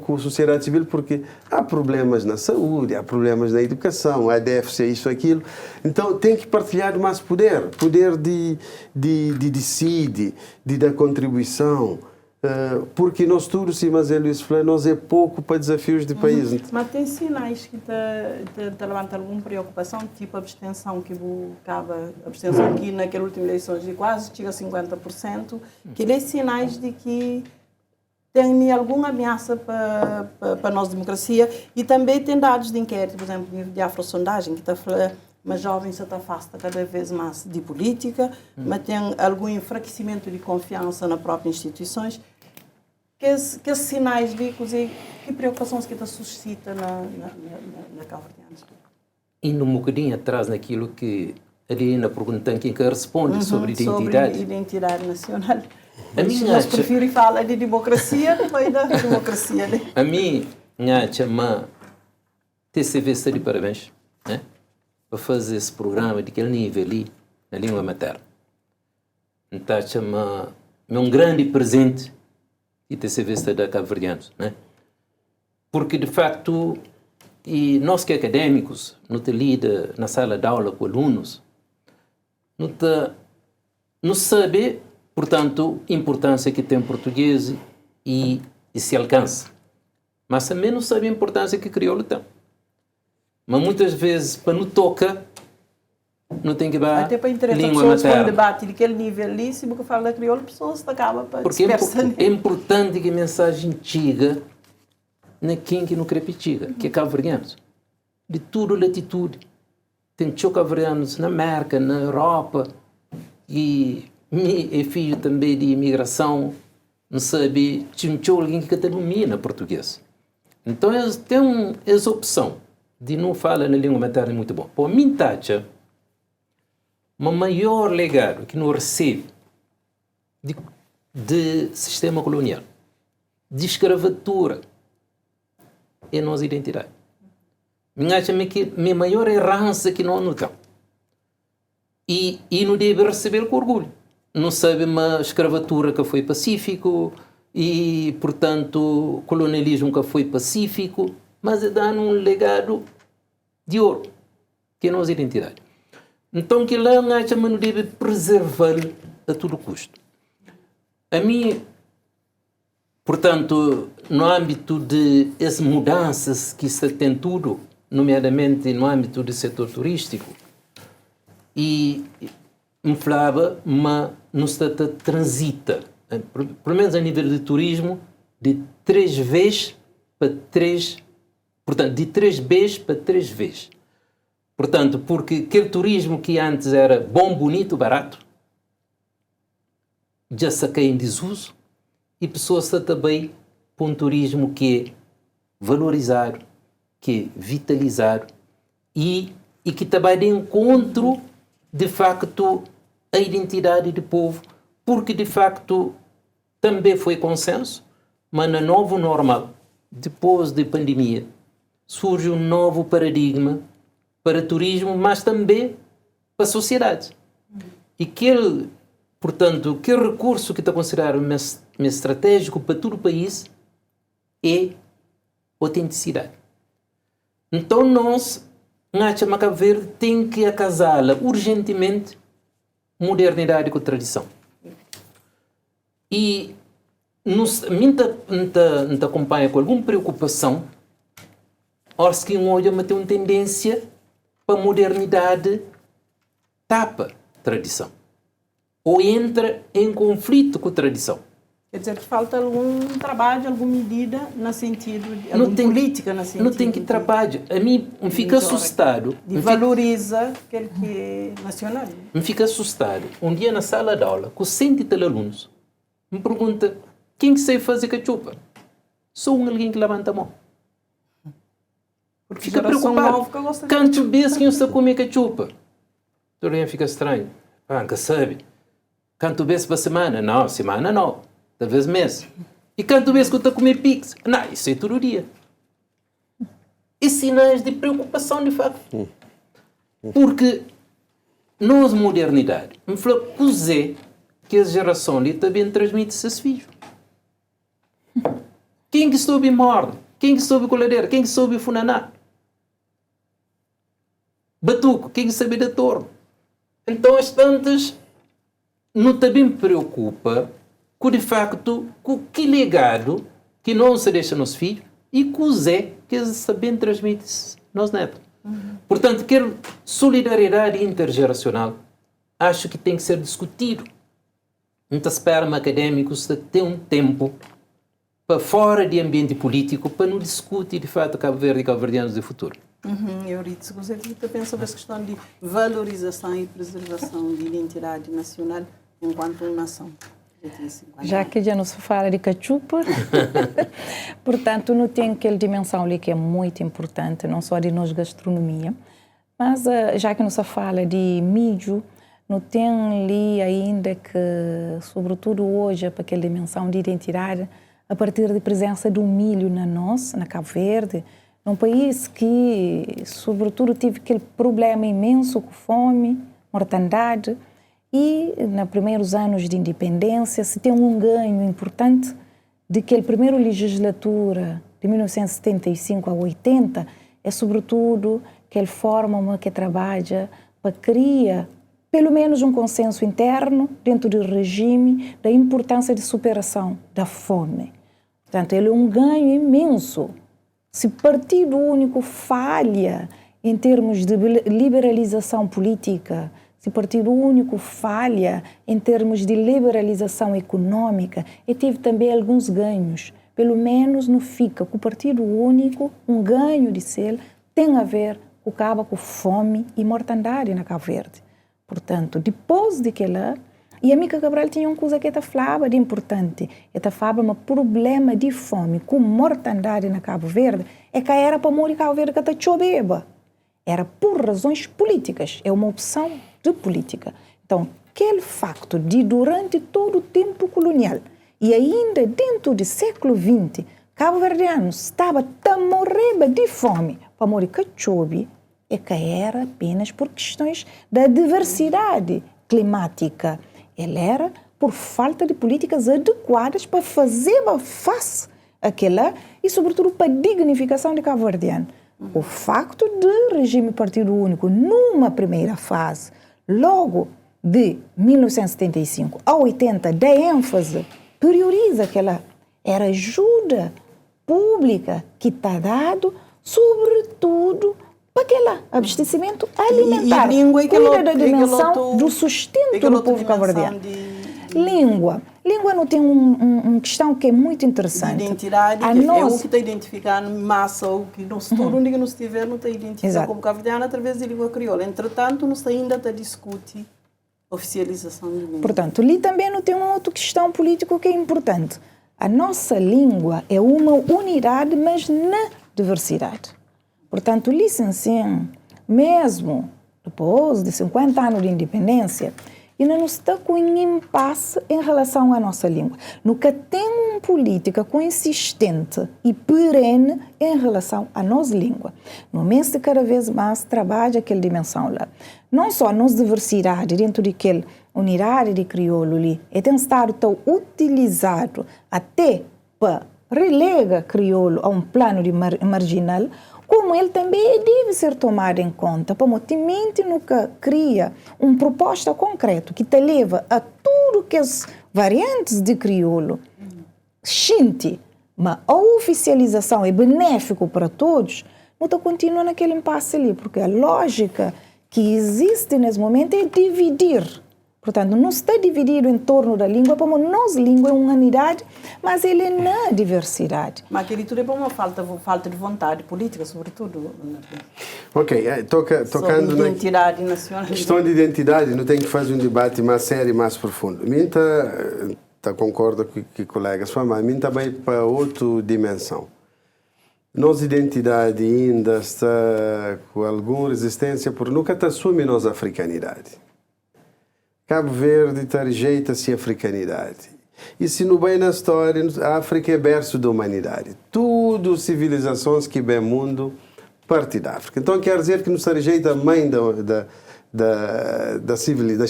com a sociedade civil, porque há problemas na saúde, há problemas na educação, há déficit, isso, aquilo. Então tem que partilhar mais poder de decidir, de dar contribuição, porque nós todos, sim, mas Luís falou, nós é pouco para desafios de país. Mas tem sinais que te levantam alguma preocupação, tipo a abstenção que acaba, abstenção aqui naquelas últimas eleições de quase chega a 50%, que dê sinais de que tem alguma ameaça para a nossa democracia, e também tem dados de inquérito, por exemplo, de afrosondagem, que está falando, mas jovens se afasta cada vez mais de política, mas tem algum enfraquecimento de confiança nas próprias instituições. Que sinais de que preocupações que te suscita na cabo-verdiana? Indo um bocadinho atrás naquilo que a Helena perguntou, quem quer responde sobre identidade. Sobre identidade nacional. Nós preferimos falar de democracia depois da democracia. Né? A mim, chama TCV está de parabéns, né? Para fazer esse programa de aquele nível ali, na língua materna. Então, chama um grande presente e TCV está da cabo-verdianos, né? Porque, de facto, e nós que académicos, não te lida na sala de aula com alunos, não sabe, portanto, a importância que tem o português e se alcança. Mas também não sabe a importância que o crioulo tem. Mas muitas vezes, para não tocar, não tem que dar até para interessar língua pessoas materna. Com um debate daquele nível ali, se você fala da crioula, pessoas acabam para porque é importante que a mensagem chega na quem que não crepitiga, que é cabo-verdianos. De toda latitude. Tem cabo-verdianos na América, na Europa, e é filho também de imigração, não sabe, tinha alguém que domina português. Então, eles têm essa opção de não falar na língua materna muito bom. Por mim, tacha, o maior legado que não recebe de sistema colonial, de escravatura, é a nossa identidade. Eu acho que a maior herança que nós não temos. E não deve receber com orgulho. Não sabe uma escravatura que foi pacífico e, portanto, colonialismo que foi pacífico, mas é dar um legado de ouro, que é a nossa identidade. Então, que lá acha que não deve preservar a todo custo. A mim, portanto, no âmbito de essas mudanças que se tem tudo, nomeadamente no âmbito do setor turístico, e me falava, mas não se transita, pelo menos a nível de turismo, de 3 vezes para 3, portanto, de 3 vezes para 3 vezes. Portanto, porque aquele turismo que antes era bom, bonito, barato, já se cai em desuso, e pessoas também para um turismo que é valorizado, que é vitalizado e que também de encontro, de facto, a identidade do povo, porque, de facto, também foi consenso, mas no novo normal, depois da pandemia, surge um novo paradigma para o turismo, mas também para a sociedade. E portanto, que recurso que está considerado estratégico para todo o país é autenticidade. Então, nós, na Cabo Verde, tem que acasá-la urgentemente modernidade com tradição. E me acompanha com alguma preocupação, acho que hoje tem uma tendência para a modernidade tapa tradição, ou entra em conflito com a tradição. Quer dizer que falta algum trabalho, alguma medida no sentido, alguma política no sentido. Não tem que trabalho. A mim me fica assustado. Valoriza aquele que é nacional. Me fica assustado. Um dia na sala de aula, com 100 e tal alunos, me pergunta, quem que sabe fazer cachupa? Sou alguém que levanta a mão. Porque fica preocupado. Quanto vezes que eu estou a comer cachupa? Todo fica estranho. Nunca sabe. Quanto vezes por semana? Não, semana não. Talvez mês. E quanto vezes que eu estou a comer pix? Não, isso é todo dia. e sinais de preocupação de facto. Porque nós, modernidade, me fala que a geração ali também transmite seus filhos. Quem que soube morda? Quem que soube coladeira? Quem que soube funaná? Batuco, quem que sabe da torre? Então, as tantas, não também me preocupa com, de facto, com que legado que não se deixa nos filhos e com o Zé que eles também transmitem nos netos. Portanto, quero solidariedade intergeracional. Acho que tem que ser discutido. Não espera académicos ter um tempo para fora de ambiente político para não discutir, de fato, Cabo Verde e cabo-verdianos do futuro. Euridice, gostaria também sobre a questão de valorização e preservação de identidade nacional enquanto nação. Já que já não se fala de cachupa, portanto, não tem aquela dimensão ali que é muito importante, não só de nós gastronomia, mas já que não se fala de milho, não tem ali ainda que, sobretudo hoje, para aquela dimensão de identidade, a partir da presença do milho na Cabo Verde, num país que, sobretudo, teve aquele problema imenso com fome, mortandade, e, nos primeiros anos de independência, se tem um ganho importante de que a primeira legislatura, de 1975 a 80, é, sobretudo, que a forma que trabalha para criar, pelo menos, um consenso interno dentro do regime da importância de superação da fome. Portanto, ele é um ganho imenso. Se Partido Único falha em termos de liberalização política, se Partido Único falha em termos de liberalização econômica, e teve também alguns ganhos. Pelo menos não fica com o Partido Único, um ganho de ser, tem a ver com acaba com fome e mortandade na Cabo Verde. Portanto, depois de que ela... E a Mica Cabral tinha uma coisa que ela falava de importante. Ela falava um problema de fome com mortandade na Cabo Verde é que era para morrer Cabo Verde que está chovendo. Era por razões políticas. É uma opção de política. Então, aquele facto de durante todo o tempo colonial e ainda dentro do século XX, cabo-verdianos estavam a morrer de fome para morrer que chove é que era apenas por questões da diversidade climática. Ela era por falta de políticas adequadas para fazer face àquela e, sobretudo, para a dignificação de cabo-verdiano. O facto de regime Partido Único, numa primeira fase, logo de 1975 a 80, da ênfase, prioriza aquela era ajuda pública que está dado, sobretudo, para aquele abastecimento alimentar. E língua cuida da dimensão do sustento do povo cabo-verdiano. Língua não tem uma questão que é muito interessante. De identidade, que é o que está identificando massa, o que no futuro, onde não estiver, não está identificado como cabo-verdiano através da língua crioula. Entretanto, não está ainda a discutir oficialização de língua. Portanto, ali também não tem uma outra questão política que é importante. A nossa língua é uma unidade, mas na diversidade. Portanto, licenciando, mesmo depois de 50 anos de independência, ainda não está com um impasse em relação à nossa língua. Nunca tem uma política consistente e perene em relação à nossa língua. No mês de cada vez mais trabalha aquela dimensão lá. Não só a nossa diversidade dentro daquela unidade de crioulo ali, é tem estado tão utilizado até para relegar crioulo a um plano de marginal, como ele também deve ser tomado em conta, para motivamente nunca cria uma proposta concreta que te leva a tudo que as variantes de crioulo xinte, mas a oficialização é benéfico para todos, não está continua naquele impasse ali, porque a lógica que existe nesse momento é dividir. Portanto, não está dividido em torno da língua, como nossa língua é uma unidade, mas ele é na diversidade. Mas aquele tudo é para uma falta de vontade política, sobretudo. Ok, tocando na identidade nacional. Questão de identidade, não tem que fazer um debate mais sério e mais profundo. Minta concordo com o que colegas falam, mas minta vai para outra dimensão. Nossa identidade ainda está com alguma resistência por nunca assume nossa africanidade. Cabo Verde rejeita-se a africanidade. E se não bem na história, a África é berço da humanidade. Tudo civilizações que bem mundo parte da África. Então quer dizer que não se rejeita a mãe das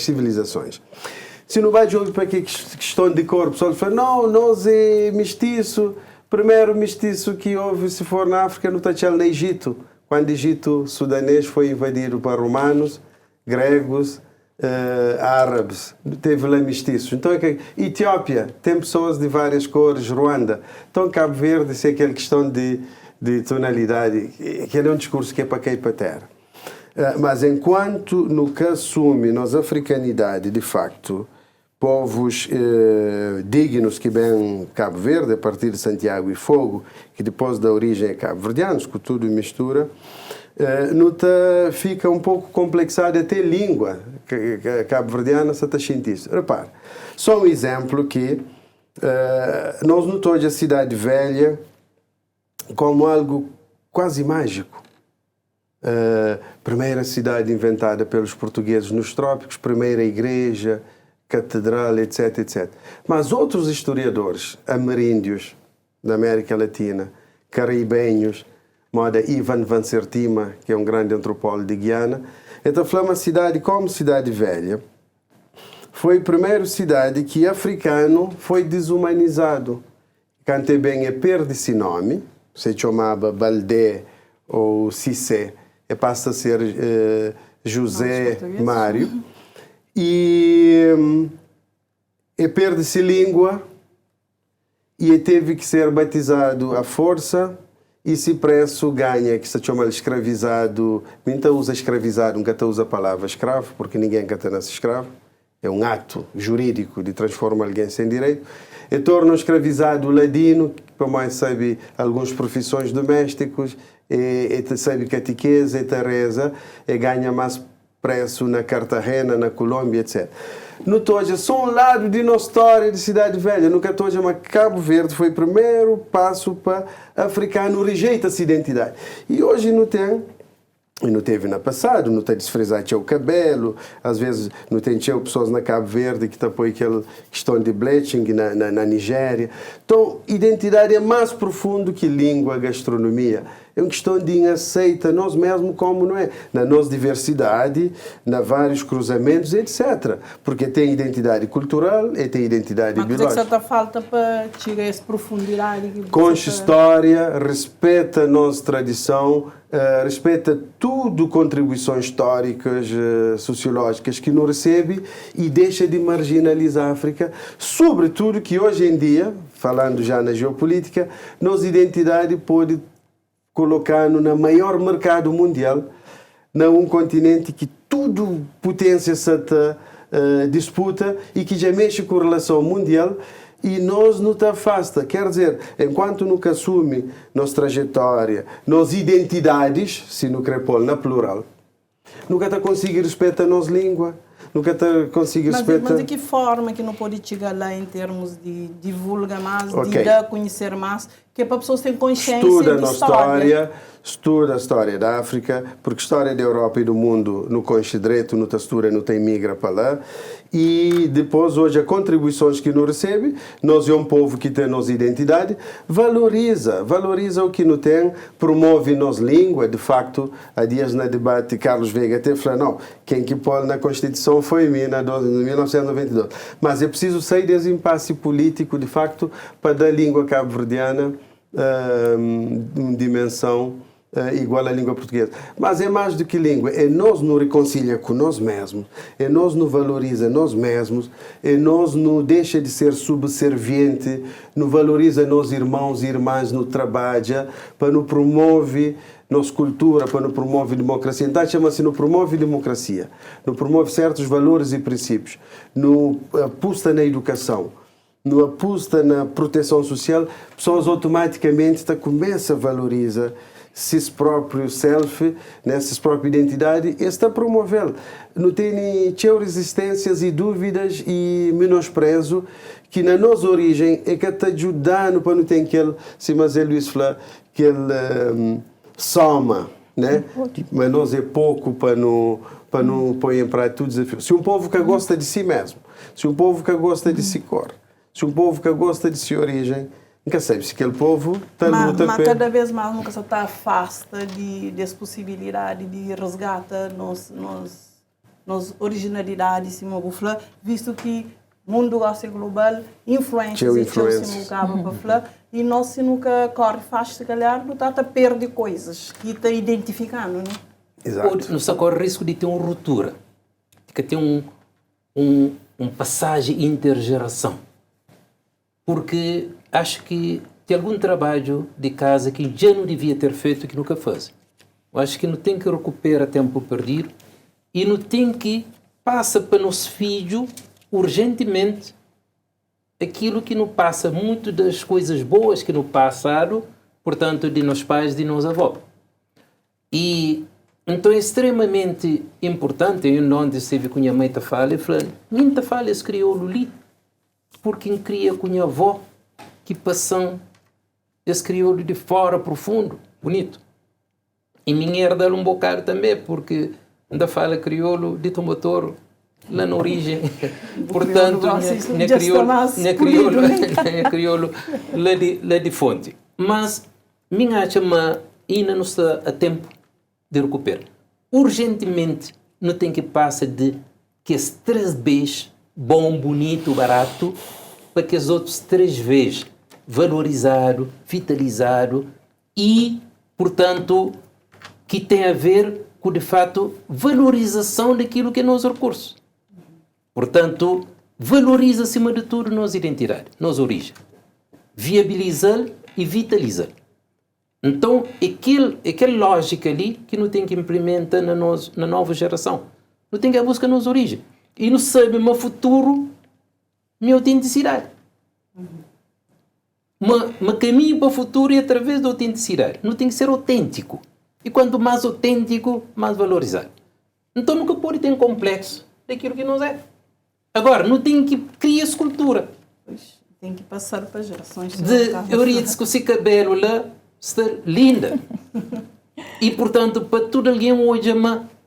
civilizações. Se não vai de olho para que questão de cor, o pessoal fala, não, nós é mestiço. Primeiro mestiço que houve, se for na África, no Tachel, no Egito. Quando o Egito sudanês foi invadido por romanos, gregos, árabes, teve lá mestiços. Então, Etiópia tem pessoas de várias cores, Ruanda. Então, Cabo Verde, isso é aquela questão de tonalidade, que é um discurso que é para cair para a terra. Mas enquanto no que assume nossa africanidade, de facto, povos dignos que vêm Cabo Verde, a partir de Santiago e Fogo, que depois da origem é cabo-verdianos, que tudo mistura, fica um pouco complexado até língua cabo-verdiana, se está cientista. Repare, só um exemplo que nós notamos a cidade velha como algo quase mágico. Primeira cidade inventada pelos portugueses nos trópicos, primeira igreja, catedral, etc, etc. Mas outros historiadores ameríndios da América Latina, caribenhos, moda Ivan Van Sertima, que é um grande antropólogo de Guiana, então falamos a cidade como cidade velha. Foi a primeira cidade que africano foi desumanizado. Cante bem é perde-se nome, se chamava Baldé ou Cissé, e passa a ser José Mário. E perde-se língua e teve que ser batizado à força e se preço ganha, que se chama escravizado. Ninguém usa escravizado, nunca usa a palavra escravo, porque ninguém quer nascer escravo. É um ato jurídico de transformar alguém sem direito. E torna escravizado ladino, que para mais sabe algumas profissões domésticas, e sabe catequese, e reza, e ganha mais preço na Cartagena, na Colômbia, etc. No Toja, só um lado de nossa história de Cidade Velha. No Toja, mas Cabo Verde foi o primeiro passo para africano rejeita essa identidade. E hoje não tem, e não teve no passado, não tem desfrizar o cabelo, às vezes não tem pessoas na Cabo Verde que apoiam aquela questão de bleaching na Nigéria. Então, identidade é mais profundo que língua, gastronomia. É uma questão de aceita nós mesmos como não é, na nossa diversidade, na vários cruzamentos, etc. Porque tem identidade cultural e tem identidade biológica. Mas o que está falta para chegar a essa profundidade? Concha história, respeita a nossa tradição, respeita tudo contribuições históricas, sociológicas que não recebe e deixa de marginalizar a África, sobretudo que hoje em dia, falando já na geopolítica, nossa identidade pode colocar-nos no maior mercado mundial, num continente que tudo potência se disputa e que já mexe com a relação mundial e nós não está afasta. Quer dizer, enquanto nunca assume nossa trajetória, nossas identidades, se não quer pôr na plural, nunca está conseguindo respeitar a nossa língua, nunca está conseguindo respeitar... Mas de que forma que não pode chegar lá em termos de divulgar mais, de conhecer mais, que é para pessoas terem consciência de história. Estuda a história da África, porque a história da Europa e do mundo não conhece direito, não estuda, não tem migra para lá. E depois, hoje, as contribuições que não recebe, nós é um povo que tem nossa identidade, valoriza o que não tem, promove nossa língua. De facto, há dias no debate, Carlos Veiga até falou, não, quem que pôs na Constituição foi em 1992. Mas é preciso sair desse impasse político, de facto, para dar a língua cabo-verdiana uma dimensão igual à língua portuguesa. Mas é mais do que língua, é nós nos reconcilia com nós mesmos, é nós nos valoriza nós mesmos, é nós não deixa de ser subserviente, nos valoriza nós irmãos e irmãs no trabalho, para nos promove nossa cultura, para nos promove democracia. Então chama-se nos promove democracia, nos promove certos valores e princípios, nos aposta na educação, no aposta na proteção social, pessoas automaticamente começam a valorizar se próprio self, nessa própria identidade, e está a promover. Não tem resistências e dúvidas e menosprezo que na nossa origem é que está ajudando para não ter aquele, se mas é Luís falar, aquele soma, né? Mas nós é pouco para não pôr em prática tudo desafio. Se um povo que gosta de si mesmo, se um povo que gosta de si cor, se um povo que gosta de si origem, nunca sabe se aquele povo está luta mas cada vez mais nunca só está afasta dessa possibilidade de resgata nos originalidades, visto que o mundo global influências e se acaba para falar e nós se nunca corre fácil se calhar não está a perder coisas que está identificando, né? Exato. Não corre o risco de ter uma ruptura, de ter um passagem intergeração, porque acho que tem algum trabalho de casa que já não devia ter feito que nunca fez. Eu acho que não tem que recuperar tempo perdido e não tem que passar para nosso filho urgentemente aquilo que não passa, muito das coisas boas que não passaram, portanto, de nossos pais, de nossos avós. E então é extremamente importante, eu onde se vê com a minha mãe está falando, minha mãe fala esse crioulo ali, porque cria com a avó que passam esse crioulo de fora profundo, bonito. E minha herda um bocado também, porque ainda fala crioulo de Tombotoro, lá na origem. Portanto, crioulo lá de fonte. Mas minha chama ainda não está a tempo de recuperar. Urgentemente não tem que passar de que as 3 vezes bom, bonito, barato, para que as outras 3 vezes valorizado, vitalizado e, portanto, que tem a ver com, de fato, valorização daquilo que é nosso recurso. Portanto, valoriza acima de tudo nossa identidade, nossa origem. Viabilizar e vitalizar. Então, aquela lógica ali que não tem que implementar na nova geração. Não tem que buscar nossa origem. E não sabe no futuro minha autenticidade. Mas caminho para o futuro é através da autenticidade. Não tem que ser autêntico. E quanto mais autêntico, mais valorizado. Então nunca pode ter um complexo daquilo que nós é. Agora, não tem que criar escultura. Pois, tem que passar para gerações. Eu iria dizer que esse cabelo lá está linda. E, portanto, para todo alguém hoje é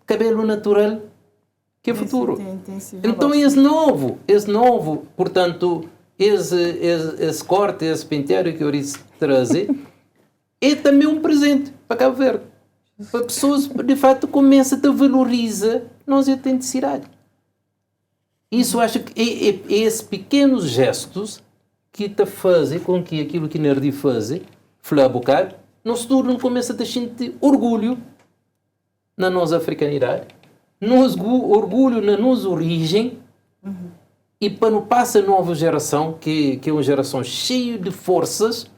cabelo natural que é futuro. Então, esse novo, portanto, esse corte, esse penteado que eu iria trazer, é também um presente para Cabo Verde. Para pessoas, de fato, começam a valorizar nossa autenticidade. Isso acho que é esses pequenos gestos que te fazem com que aquilo que Nerdi faz, falar bocado, nosso turno começa a sentir orgulho na nossa africanidade, orgulho na nossa origem, e para não passar a nova geração, que é uma geração cheia de forças,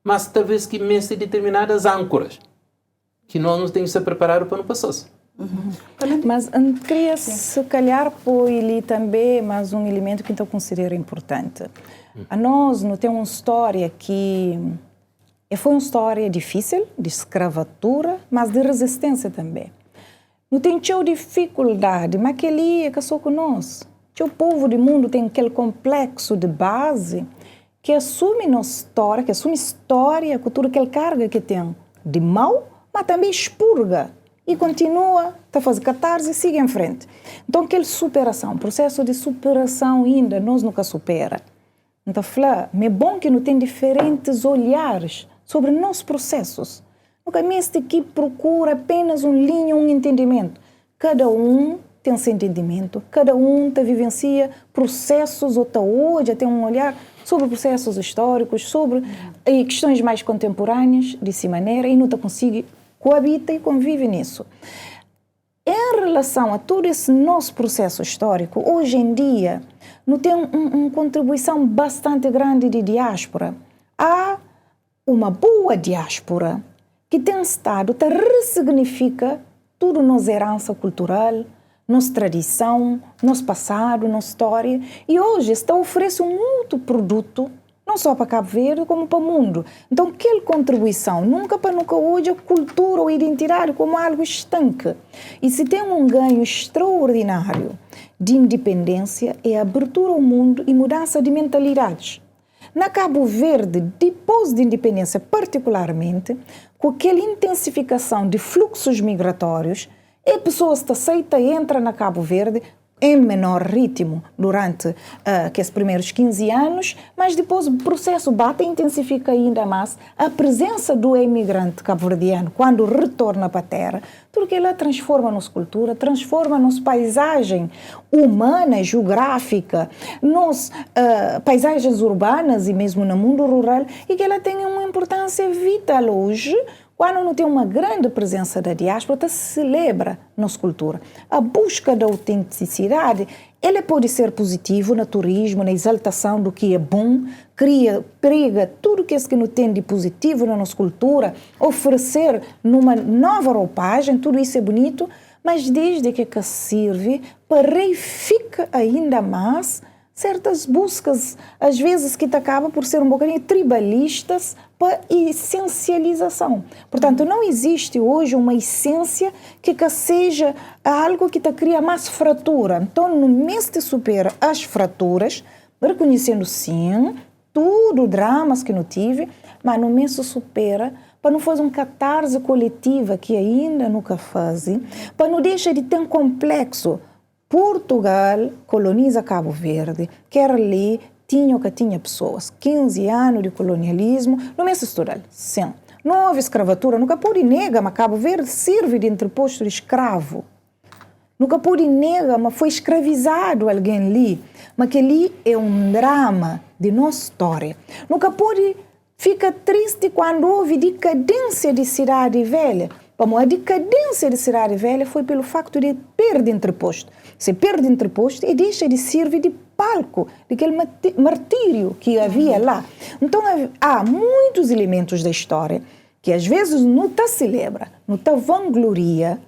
mas talvez que meça determinadas âncoras, que nós não temos que se preparar para não passar. Mas queria se calhar pôr ali também mais um elemento que eu considero importante. A nós não tem uma história que foi uma história difícil, de escravatura, mas de resistência também. Não tem dificuldade, mas aquele é que só com nós. O povo do mundo tem aquele complexo de base que assume nossa história, que assume história, cultura, aquela carga que tem de mal, mas também expurga e continua a fazer catarse e siga em frente. Então, aquela superação, processo de superação ainda, nós nunca supera. Então, é bom que não tem diferentes olhares sobre nossos processos. Nunca este aqui procura apenas linha, um entendimento. Cada um tem seu entendimento, cada um vivencia processos, ou hoje tem um olhar sobre processos históricos, sobre questões mais contemporâneas, de si maneira, e não consegue coabita e convive nisso. Em relação a todo esse nosso processo histórico, hoje em dia, não tem uma contribuição bastante grande de diáspora. Há uma boa diáspora que tem estado a ressignificar tudo nossa herança cultural, nossa tradição, nosso passado, nossa história, e hoje está oferecendo muito produto, não só para Cabo Verde, como para o mundo. Então, aquela contribuição, nunca hoje, a cultura ou a identidade como algo estanque. E se tem um ganho extraordinário de independência, é a abertura ao mundo e mudança de mentalidades. Na Cabo Verde, depois de independência particularmente, com aquela intensificação de fluxos migratórios, pessoas que aceitam e entram na Cabo Verde, em menor ritmo durante que os primeiros 15 anos, mas depois o processo bate e intensifica ainda mais a presença do imigrante cabo-verdiano quando retorna para a terra, porque ela transforma nossa cultura, transforma nossa paisagem humana, geográfica, nos paisagens urbanas e mesmo no mundo rural, e que ela tem uma importância vital hoje. Quando não tem uma grande presença da diáspora, se celebra nossa cultura. A busca da autenticidade, ele pode ser positivo no turismo, na exaltação do que é bom, prega tudo que não tem de positivo na nossa cultura, oferecer numa nova roupagem, tudo isso é bonito, mas desde que serve para reificar ainda mais certas buscas, às vezes que acaba por ser um bocadinho tribalistas para essencialização. Portanto, não existe hoje uma essência que seja algo que cria mais fratura. Então, no mês de supera as fraturas, reconhecendo sim, tudo dramas que não tive, mas no mês supera para não fazer um catarse coletiva que ainda nunca fazem, para não deixar de ter um complexo. Portugal coloniza Cabo Verde, quer ali tinha pessoas, 15 anos de colonialismo, no mês estrutural, sim. Não houve escravatura, nunca pode negar, mas Cabo Verde serve de entreposto de escravo. Nunca pode negar, mas foi escravizado alguém ali. Mas que ali é um drama de nossa história. Nunca pode ficar triste quando houve decadência de cidade velha. A decadência de cidade velha foi pelo facto de perder entreposto. Se perde entreposto e deixa de servir de palco daquele martírio que havia lá. Então há muitos elementos da história que às vezes não te celebra, não te vangloria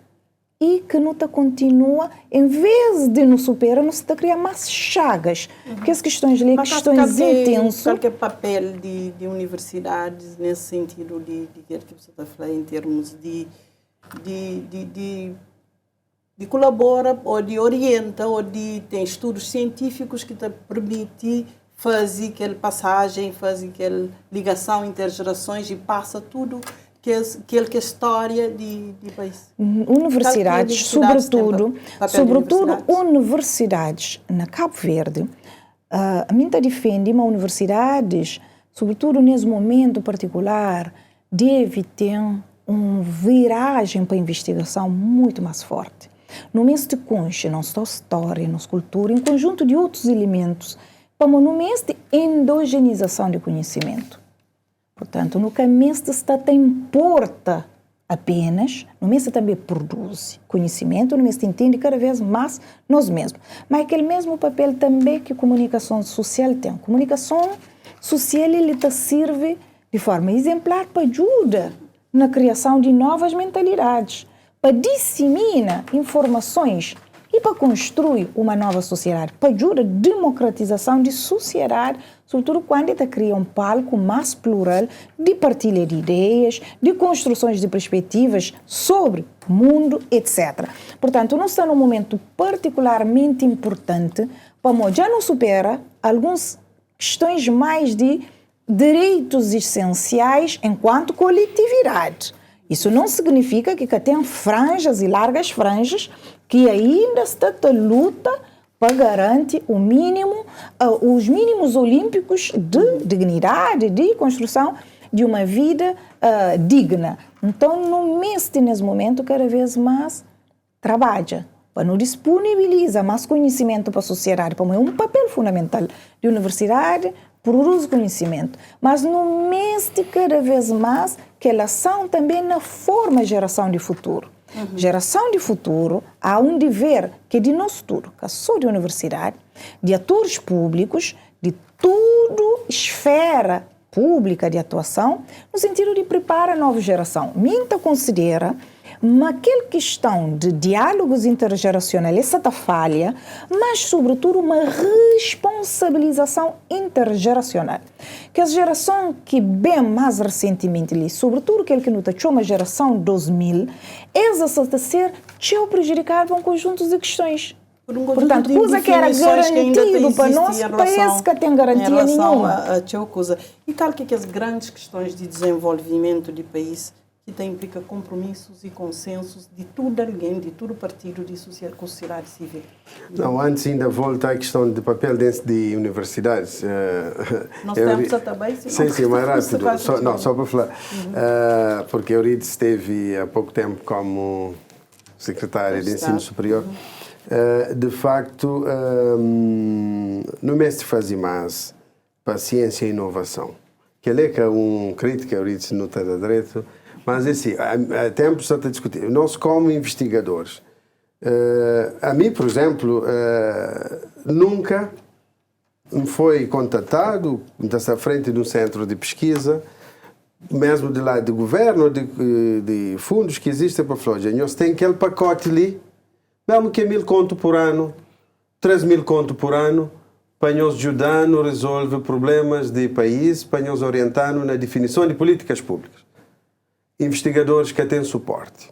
e que não te continua, em vez de nos superar, nos te cria mais chagas. Porque as questões ali, questões intensas. Qual que é o papel de universidades nesse sentido de que você está falando em termos de colabora ou de orienta ou de tem estudos científicos que te permitem fazer aquela passagem, fazer aquela ligação intergerações e passa tudo que é história de país. Universidades, sobretudo universidades na Cabo Verde, a mim defende uma universidades, sobretudo nesse momento particular, deve ter uma viragem para a investigação muito mais forte. No mês de concha, nossa história, nossa cultura, em conjunto de outros elementos, como no mês de endogenização de conhecimento. Portanto, no que mês de está importa apenas, no mês de também produz conhecimento, no mês de entende cada vez mais nós mesmos. Mas aquele mesmo papel também que a comunicação social tem. A comunicação social, ele te serve de forma exemplar para ajuda na criação de novas mentalidades, para disseminar informações e para construir uma nova sociedade, para ajudar a democratização de sociedade, sobretudo quando ele cria um palco mais plural de partilha de ideias, de construções de perspectivas sobre o mundo, etc. Portanto, nós estamos num momento particularmente importante, para já não supera algumas questões mais de direitos essenciais enquanto coletividade. Isso não significa que tem franjas e largas franjas que ainda está a luta para garantir o mínimo, os mínimos olímpicos de dignidade, de construção de uma vida digna. Então, no mês nesse momento, cada vez mais trabalha para nos disponibilizar mais conhecimento para a sociedade, para um papel fundamental de universidade, produz conhecimento, mas no mês de cada vez mais que elas são também na forma de geração de futuro. Geração de futuro, há um dever que é de nós tudo, que sou de universidade, de atores públicos, de tudo esfera pública de atuação, no sentido de preparar a nova geração. Minta considera mas aquela questão de diálogos intergeracionais, essa está falha, mas, sobretudo, uma responsabilização intergeracional. Que a geração que bem mais recentemente, sobretudo aquele que nos chama a geração 2000, essa está a ser prejudicada por um conjunto de questões. Portanto, coisa que era garantido para nós, parece que tem garantia nenhuma. E qual que é as grandes questões de desenvolvimento de país que implica compromissos e consensos de todo alguém, de todo partido com a sociedade civil. Não, antes ainda volta à questão do papel dentro de universidades. Nós temos também... Sim, mais rápido. Só para falar. Porque a Euridice esteve há pouco tempo como secretária de Ensino Superior. De facto, no mês de fazer mais para a ciência e inovação, que ele é que crítico, a Euridice não está de direito, mas assim, há tempo está a discutir. Nós, como investigadores, a mim, por exemplo, nunca me foi contatado dessa frente de um centro de pesquisa, mesmo de lá de governo, de fundos que existem para a Flórida. Nós temos aquele pacote ali, mesmo que é 1.000 conto por ano, 3.000 conto por ano, para nos ajudar a resolver problemas de país, para nos orientar na definição de políticas públicas. Investigadores que têm suporte.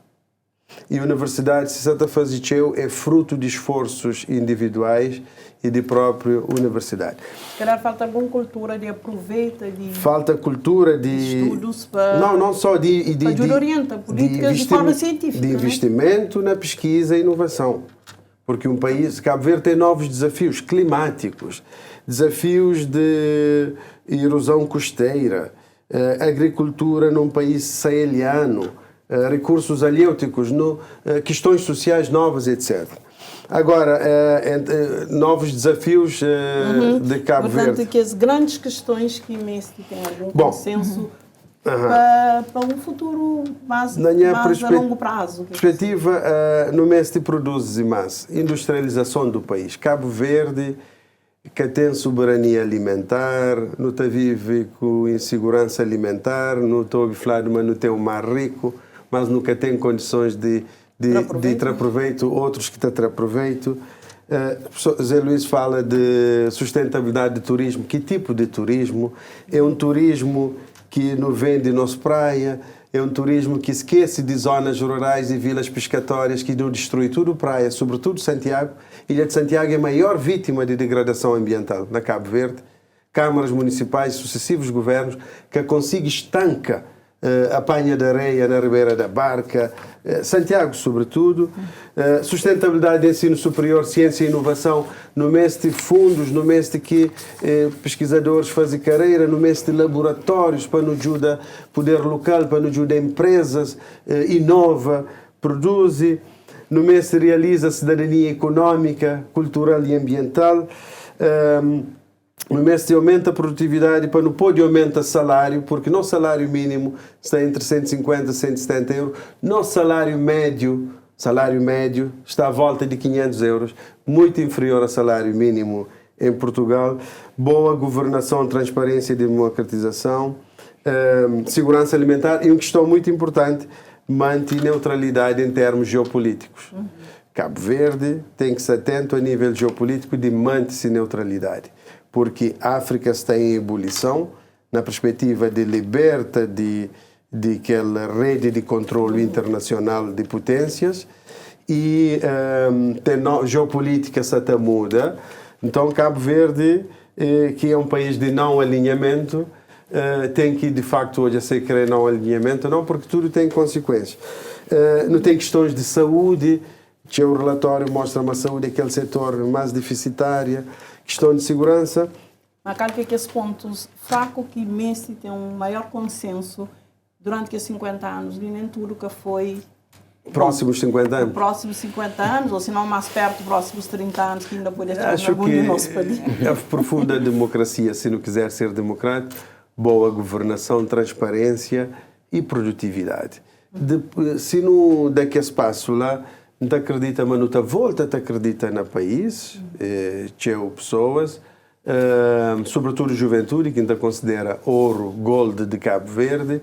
E a universidade, se está fazendo, é fruto de esforços individuais e de própria universidade. Se calhar falta alguma cultura de aproveita, falta cultura de estudos para... Não só de orienta políticas de forma científica. De investimento na pesquisa e inovação. Porque um país, Cabo Verde, tem novos desafios climáticos, desafios de erosão costeira, agricultura num país saeliano, recursos halieúticos, questões sociais novas, etc. Agora, novos desafios de Cabo Verde. Portanto, que as grandes questões que Messi tem algum consenso para um futuro mais a longo prazo. Perspectiva, no Messi produz mais industrialização do país. Cabo Verde, que tem soberania alimentar, não vive com insegurança alimentar, não estou a falar de não tem o mar rico, mas nunca tem condições de ter proveito, outros que ter proveito. Zé Luís fala de sustentabilidade de turismo. Que tipo de turismo? É um turismo que não vende nossa praia, é um turismo que esquece de zonas rurais e vilas pescatórias, que não destrói tudo a praia, sobretudo Santiago. Ilha de Santiago é a maior vítima de degradação ambiental na Cabo Verde. Câmaras municipais, sucessivos governos, que conseguem estancar apanha de areia na Ribeira da Barca, Santiago sobretudo, sustentabilidade de ensino superior, ciência e inovação, no mês de fundos, no mês de que pesquisadores fazem carreira, no mês de laboratórios para nos ajudar poder local, para nos ajudar empresas, inova, produz, no mês de realiza cidadania económica, cultural e ambiental, no mês de aumenta a produtividade para não pode aumentar o salário, porque nosso salário mínimo está entre 150 e 170 euros. Nosso salário médio está à volta de 500 euros, muito inferior ao salário mínimo em Portugal. Boa governação, transparência e democratização, segurança alimentar e uma questão muito importante, manter neutralidade em termos geopolíticos. Cabo Verde tem que ser atento a nível geopolítico de manter-se neutralidade, porque a África está em ebulição, na perspectiva de liberta de aquela rede de controle internacional de potências, e geopolítica se muda. Então, Cabo Verde, que é um país de não alinhamento, tem que, de facto, hoje, se querer não alinhamento, não, porque tudo tem consequências. Não tem questões de saúde, que o relatório mostra uma saúde, aquele setor mais deficitária, questão de segurança. Mas que esses pontos fracos que Messi tem um maior consenso durante os 50 anos, e nem tudo que foi... Próximos 50 anos. Próximos 50 anos, ou se não mais perto, próximos 30 anos, que ainda pode estar Acho no nosso país. A profunda democracia, se não quiser ser democrático, boa governação, transparência e produtividade. Se não dá que espaço lá, não acredita, mas não volta a acreditar no país, tinha pessoas, sobretudo juventude, que ainda considera ouro, gold de Cabo Verde,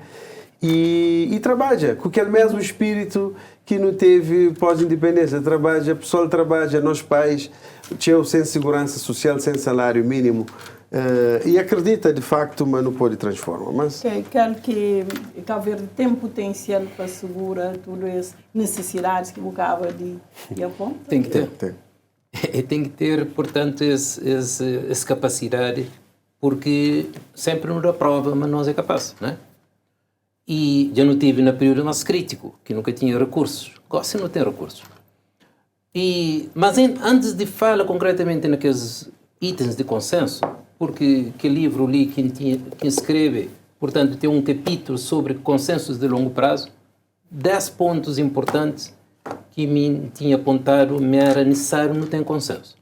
e trabalha com aquele mesmo espírito que não teve pós-independência. O pessoal trabalha, nós pais, tinham sem segurança social, sem salário mínimo, e acredita de facto, mas não pode transformar. Mas... Quero que Cabo Verde tem potencial para segurar todas as necessidades que o Cabo de aponta? Tem que ter. E tem que ter, portanto, essa capacidade, porque sempre nos dá prova, mas nós é capaz, não é? E já não tive no período mais crítico, que nunca tinha recursos. Agora não tem recursos. Mas antes de falar concretamente naqueles itens de consenso, porque que livro li quem escreve, portanto, tem um capítulo sobre consensos de longo prazo, 10 pontos importantes que me tinha apontado, me era necessário não ter consenso.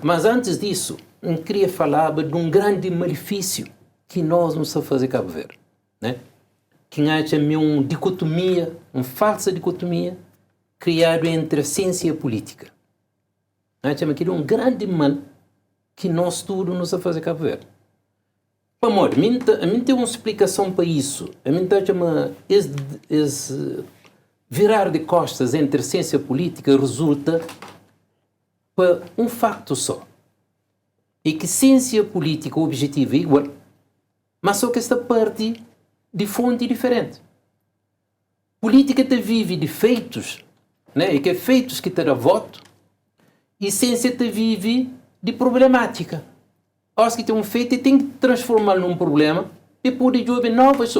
Mas antes disso, eu queria falar de um grande malefício que nós não sabemos fazer Cabo Verde, né? Que acha uma dicotomia, uma falsa dicotomia, criada entre a ciência e a política. Acha que é um grande mal que nós tudo não sabemos fazer Cabo Verde. Amor, a mim tem uma explicação para isso. A mim esse virar de costas entre ciência e política resulta para um facto só. É que ciência política, o objetivo é igual, mas só que esta parte de fonte diferente. Política te vive de feitos, né? E que é feitos que te dá voto, e ciência te vive de problemática. Acho que tem um feito e tem que transformar num problema e poder jogar novas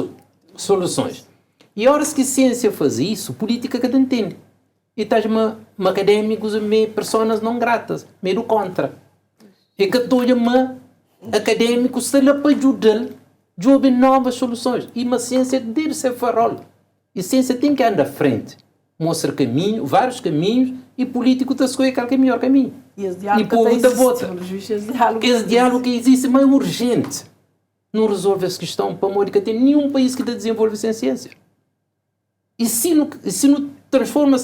soluções. E horas que a ciência faz isso, política que não entende. E estás académicos e pessoas não gratas, meio contra. E que todos académicos se lá para ajudar a jogar novas soluções. E a ciência deve ser farol. E a ciência tem que andar à frente. Mostra caminho, vários caminhos, e político está a escolher qual é o melhor caminho. E esse diálogo e povo está vota. Esse diálogo que existe, mas é urgente. Não resolve essa questão para a que tem nenhum país que desenvolve sem ciência. E se não transforma a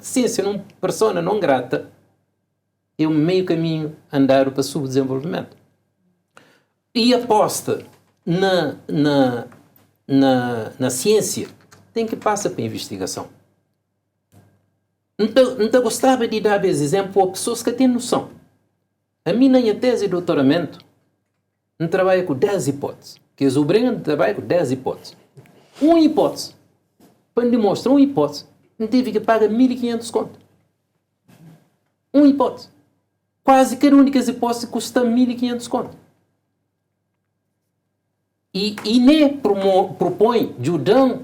ciência numa persona não grata, é um meio caminho andar para o subdesenvolvimento. E aposta na ciência tem que passar para a investigação. Então gostava de dar esse exemplo a pessoas que têm noção. A minha tese de doutoramento não trabalha com 10 hipóteses. Que o Breno trabalha com 10 hipóteses. Uma hipótese, para demonstrar uma hipótese, não teve que pagar 1.500 conto. Uma hipótese. Quase que a única hipótese custa 1.500 conto. E nem propõe ajudar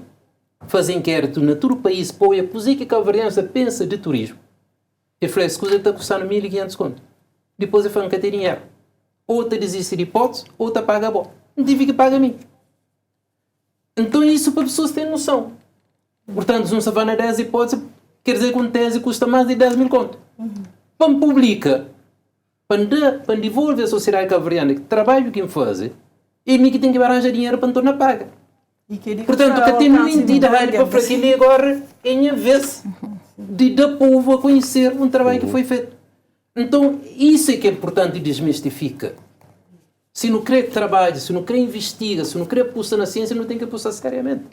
fazer inquérito no todo o país, pois é que a Cabo-Verdiana pensa de turismo. E falei, escusa, está custando 1.500 conto. Depois eu falei, não tem dinheiro. Ou está desiste de hipótese, ou está paga a boa. Não tive que pagar a mim. Então isso para pessoas terem noção. Portanto, se não se vai na 10 hipóteses, quer dizer que uma tese custa mais de 10 mil conto. Para publicar, para devolver a sociedade cabo-verdiana que trabalho que faz, e mim que tem que arranjar dinheiro para não tornar paga. Portanto, que tem uma entidade para fazer agora em vez de dar povo a conhecer um trabalho que foi feito. Então, isso é que é importante desmistificar. Se não quer trabalho, se não quer investiga, se não quer puxar na ciência, não tem que puxar seriamente.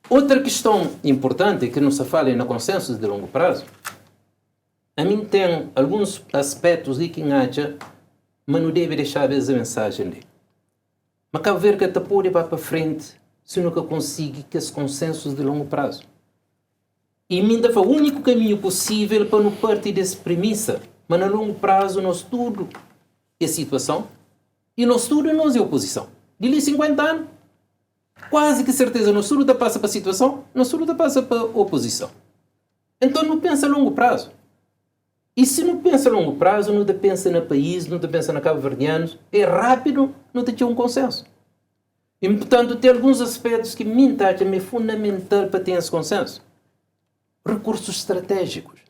Outra questão importante que não se fala no consenso de longo prazo, a mim tem alguns aspectos de que acha, mas não deve deixar essa mensagem ali. Mas Cabo Verde está pode ir para frente se nunca consegue que esse consenso de longo prazo. E ainda foi o único caminho possível para não partir dessa premissa. Mas no longo prazo nós tudo é situação e nós tudo nós é oposição. De ali 50 anos, quase que certeza nós tudo passa para a situação, nós tudo passa para a oposição. Então não pensa a longo prazo. E se não pensa a longo prazo, não pensa no país, não pensa na cabo-verdianos, é rápido, não tem um consenso. E, portanto, tem alguns aspectos que me acham é fundamental para ter esse consenso. Recursos estratégicos.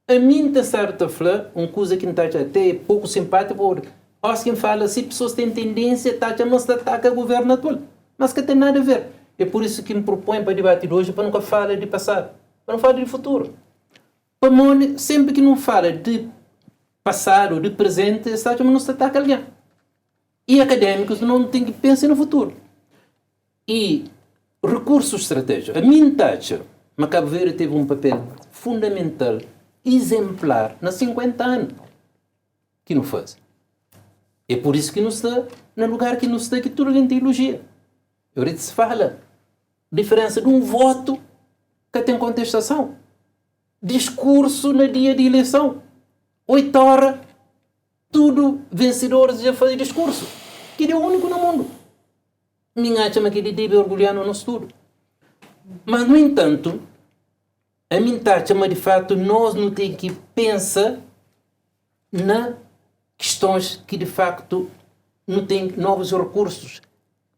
A mim está certo a falar, uma coisa que me acha até pouco simpática, porque acho que fala se pessoas têm tendência a atacar o governo atual. Mas que tem nada a ver. É por isso que me propõe para debater hoje, para nunca falar de passado, para não falar de futuro. Sempre que não fala de passado ou de presente, não se ataca alguém. E académicos não têm que pensar no futuro. E recursos estratégicos. A minha taxa, mas Cabo Verde teve um papel fundamental, exemplar, nos 50 anos, que não faz. É por isso que não está no lugar que não está, que tudo tem elogia. Eu se fala diferença de um voto que tem contestação. Discurso no dia de eleição. 8 horas, tudo vencedores já fazem discurso. Que é o único no mundo. minha chama que ele deve orgulhar no nosso tudo. Mas, no entanto, a minha chama de fato, nós não temos que pensar na questões que de facto não têm novos recursos.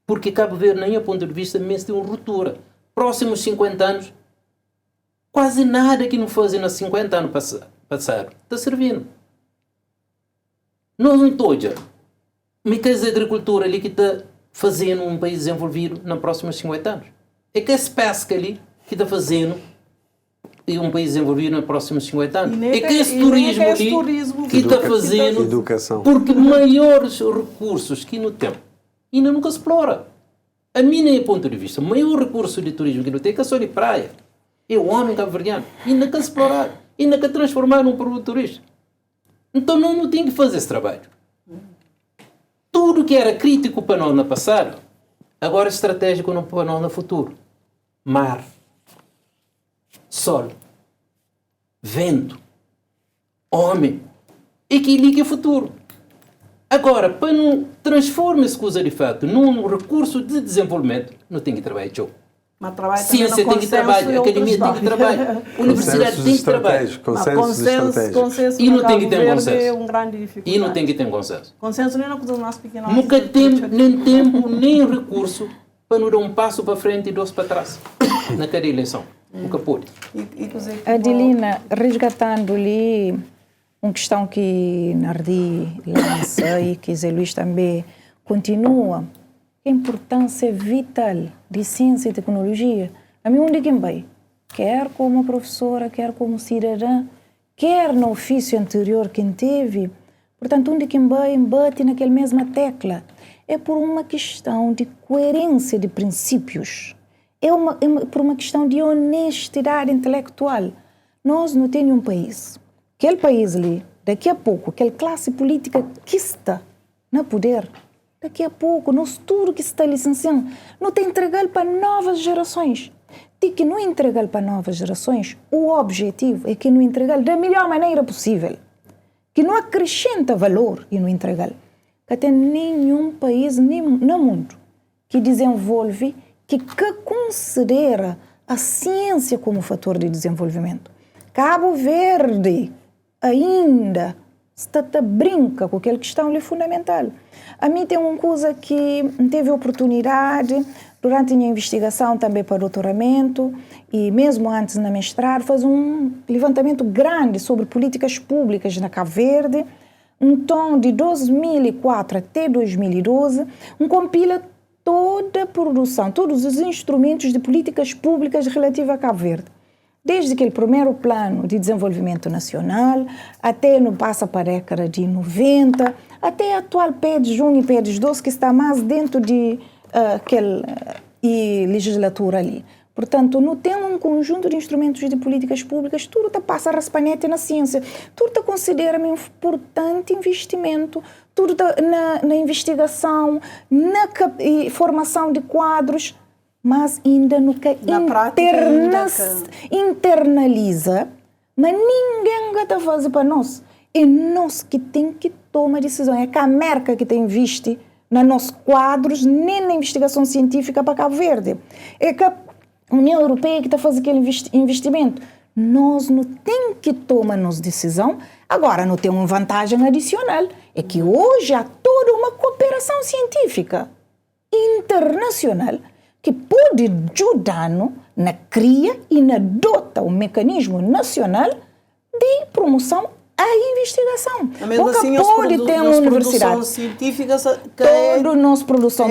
Porque Cabo Verde, na minha ponto de vista, mesmo tem uma ruptura. Próximos 50 anos, quase nada que não fazem nos 50 anos passaram está servindo. Nós não todos, mas que a agricultura ali que está fazendo um país desenvolvido nos próximos 50 anos. É que essa pesca ali que está fazendo um país desenvolvido nos próximos 50 anos. É que esse turismo ali que está fazendo, educação. Porque maiores recursos que não tem, ainda nunca se explora. A minha ponto de vista, o maior recurso de turismo que não tem é só de praia. É o homem cabo-verdiano. Ainda quer explorar, ainda quer transformar num produto turístico. Então não tem que fazer esse trabalho. Tudo que era crítico para nós no passado, agora é estratégico para nós no futuro. Mar, sol, vento, homem, e que liga o futuro. Agora, para não transformar essa coisa de fato num recurso de desenvolvimento, não tem que trabalhar de jogo. Mas trabalho ciência tem que trabalhar, academia tem que trabalhar, universidade tem que trabalhar. Consenso e não tem que ter consenso. É uma grande dificuldade. E não tem que ter consenso. Consenso nem na coisa do nosso pequeno. Nunca tem nem tempo, nem recurso para não dar um passo para frente e dois para trás naquela eleição. Nunca pôde. Adelina, resgatando ali uma questão que Nardi lança e que Zé Luís também continua, a importância vital de ciência e tecnologia. A mim, onde quem vai, quer como professora, quer como cidadã, quer no ofício anterior que teve, portanto, onde quem vai, bate naquela mesma tecla. É por uma questão de coerência de princípios. É por uma questão de honestidade intelectual. Nós não temos um país. Aquele país ali, daqui a pouco, aquela classe política que está no poder, daqui a pouco, nós tudo que se está licenciando, não tem entregar para novas gerações. Tem que não entregar para novas gerações, o objetivo é que não entregar da melhor maneira possível. Que não acrescenta valor e não entregar. Que tem nenhum país no mundo que desenvolve, que considera a ciência como fator de desenvolvimento. Cabo Verde ainda brinca com aquela questão ali fundamental. A mim tem uma coisa que teve oportunidade, durante a minha investigação também para doutoramento, e mesmo antes na mestrado, faz um levantamento grande sobre políticas públicas na Cabo Verde. Então, de 2004 até 2012, compila toda a produção, todos os instrumentos de políticas públicas relativas a Cabo Verde. Desde aquele primeiro plano de desenvolvimento nacional, até no passa para a década de 90, até a atual PEDES 1 e PEDES 12, que está mais dentro de aquela legislatura ali. Portanto, não tem um conjunto de instrumentos de políticas públicas, tudo está passa a raspanete na ciência, tudo está considera um importante investimento, tudo está na investigação, na formação de quadros, mas ainda nunca internaliza, mas ninguém está fazendo para nós. É nós que tem que tomar decisão. É a América que tem visto nos nossos quadros, nem na investigação científica para Cabo Verde. É que a União Europeia que está fazendo aquele investimento. Nós não temos que tomar nossa decisão. Agora, não tem uma vantagem adicional. É que hoje há toda uma cooperação científica internacional que pode ajudar-nos na cria e na dota um mecanismo nacional de promoção à investigação. Mesmo assim, pode ter uma universidade científica toda nossa produção,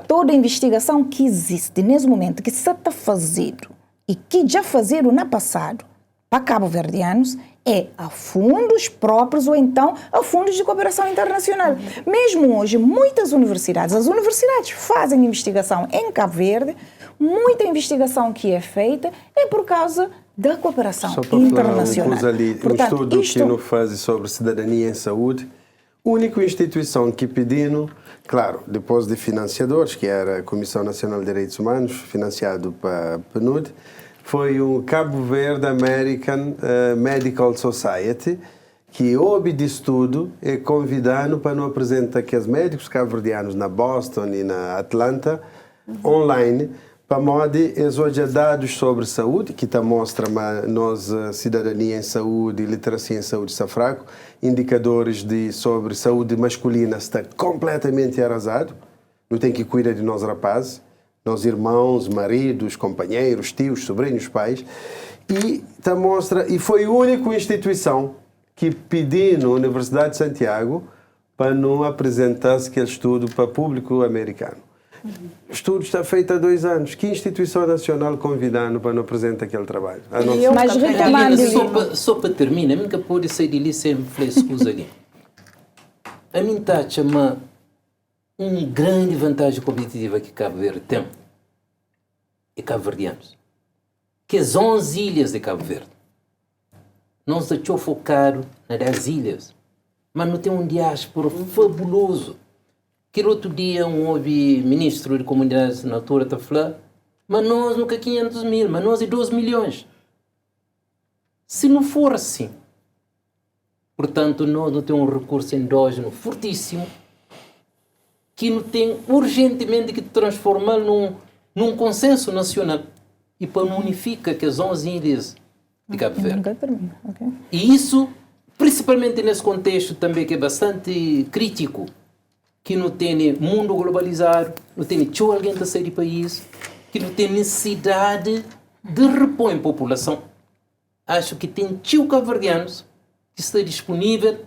toda investigação que existe nesse momento, que se está fazendo e que já fizeram no passado para cabo-verdianos, é a fundos próprios ou então a fundos de cooperação internacional. Mesmo hoje, muitas universidades, as universidades fazem investigação em Cabo Verde, muita investigação que é feita é por causa da cooperação internacional. Portanto, um estudo que nos faz sobre cidadania em saúde, a única instituição que pedindo, claro, depois de financiadores, que era a Comissão Nacional de Direitos Humanos, financiado para PNUD, foi o Cabo Verde American Medical Society, que houve de estudo é convidando para não apresentar que os médicos cabo-verdianos na Boston e na Atlanta online para modo hoje dados sobre saúde que tá mostra nós cidadania em saúde, literacia em saúde está fraco, indicadores sobre saúde masculina está completamente arrasado, não tem que cuidar de nós rapazes, nós irmãos, maridos, companheiros, tios, sobrinhos, pais e tá mostra e foi a única instituição que pediu na Universidade de Santiago para não apresentar aquele estudo para o público americano. O estudo está feito há 2 anos. Que instituição nacional convidando para não apresentar aquele trabalho? Mas retomando... Só para terminar, nunca pode sair de ali sem escusa ali. A mim está a chamar uma grande vantagem competitiva que Cabo Verde tem. E cabo-verdianos. Que as 11 ilhas de Cabo Verde. Não se deixou focar nas ilhas, mas não tem um diáspora fabuloso. Que outro dia houve ministro de comunidades na altura da FLA, mas nós nunca 500 mil, mas nós é 12 milhões. Se não for assim, portanto, nós não temos um recurso endógeno fortíssimo que não tem urgentemente que transformar num consenso nacional e para não unificar que as 11 ilhas de Cabo Verde. Okay. E isso, principalmente nesse contexto também que é bastante crítico, que não tem mundo globalizado, não tem alguém a sair do país, que não tem necessidade de repor a população. Acho que tem cabo-verdianos que está disponível,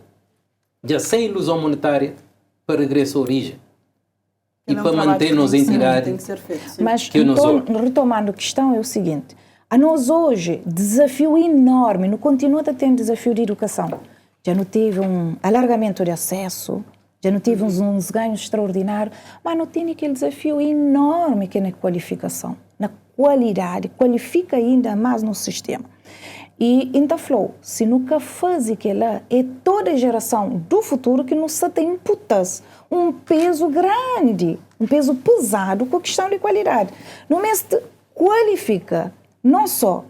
já sem ilusão monetária, para regresso à origem. E para manter-nos em entidade. Mas, então, retomando a questão, é o seguinte. A nós hoje, desafio enorme, não continua a ter desafio de educação. Já não teve um alargamento de acesso, já não teve uns ganhos extraordinários, mas não tem aquele desafio enorme que é na qualificação, na qualidade, qualifica ainda mais no sistema. E então, falou, se nunca faz aquilo, é toda a geração do futuro que nos tem imputas um peso grande, um peso pesado com a questão de qualidade. No mês de qualifica, não só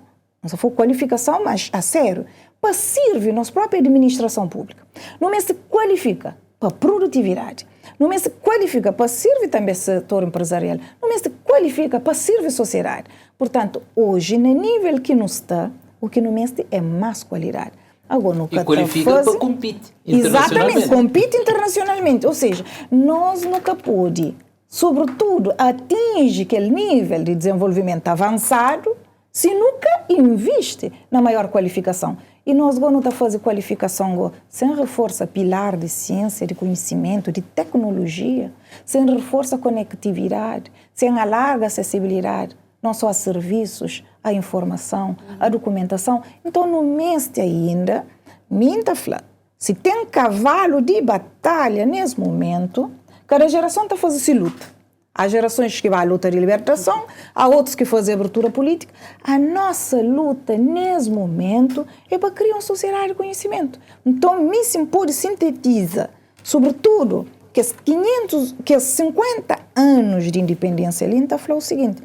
for qualificação, mas a sério, para servir nossa própria administração pública. No mês de qualifica para produtividade. No mês de qualifica para servir também o setor empresarial. No mês de qualifica para servir a sociedade. Portanto, hoje, no nível que nos está, o que no mês é mais qualidade. Agora, no e qualifica para competir internacionalmente. Exatamente, compete internacionalmente. Ou seja, nós nunca pode, sobretudo, atingir aquele nível de desenvolvimento avançado se nunca investe na maior qualificação. E nós agora não estamos fazendo qualificação sem reforço pilar de ciência, de conhecimento, de tecnologia, sem reforço a conectividade, sem alarga acessibilidade, não só a serviços, a informação, a documentação. Então, no mês ainda, minta fala, se tem cavalo de batalha nesse momento, cada geração está fazendo luta. Há gerações que vão à luta de libertação, há outros que fazem abertura política. A nossa luta, nesse momento, é para criar uma sociedade de conhecimento. Então, Missim pode sintetizar, sobretudo, que os 50 anos de independência ali, está falando o seguinte,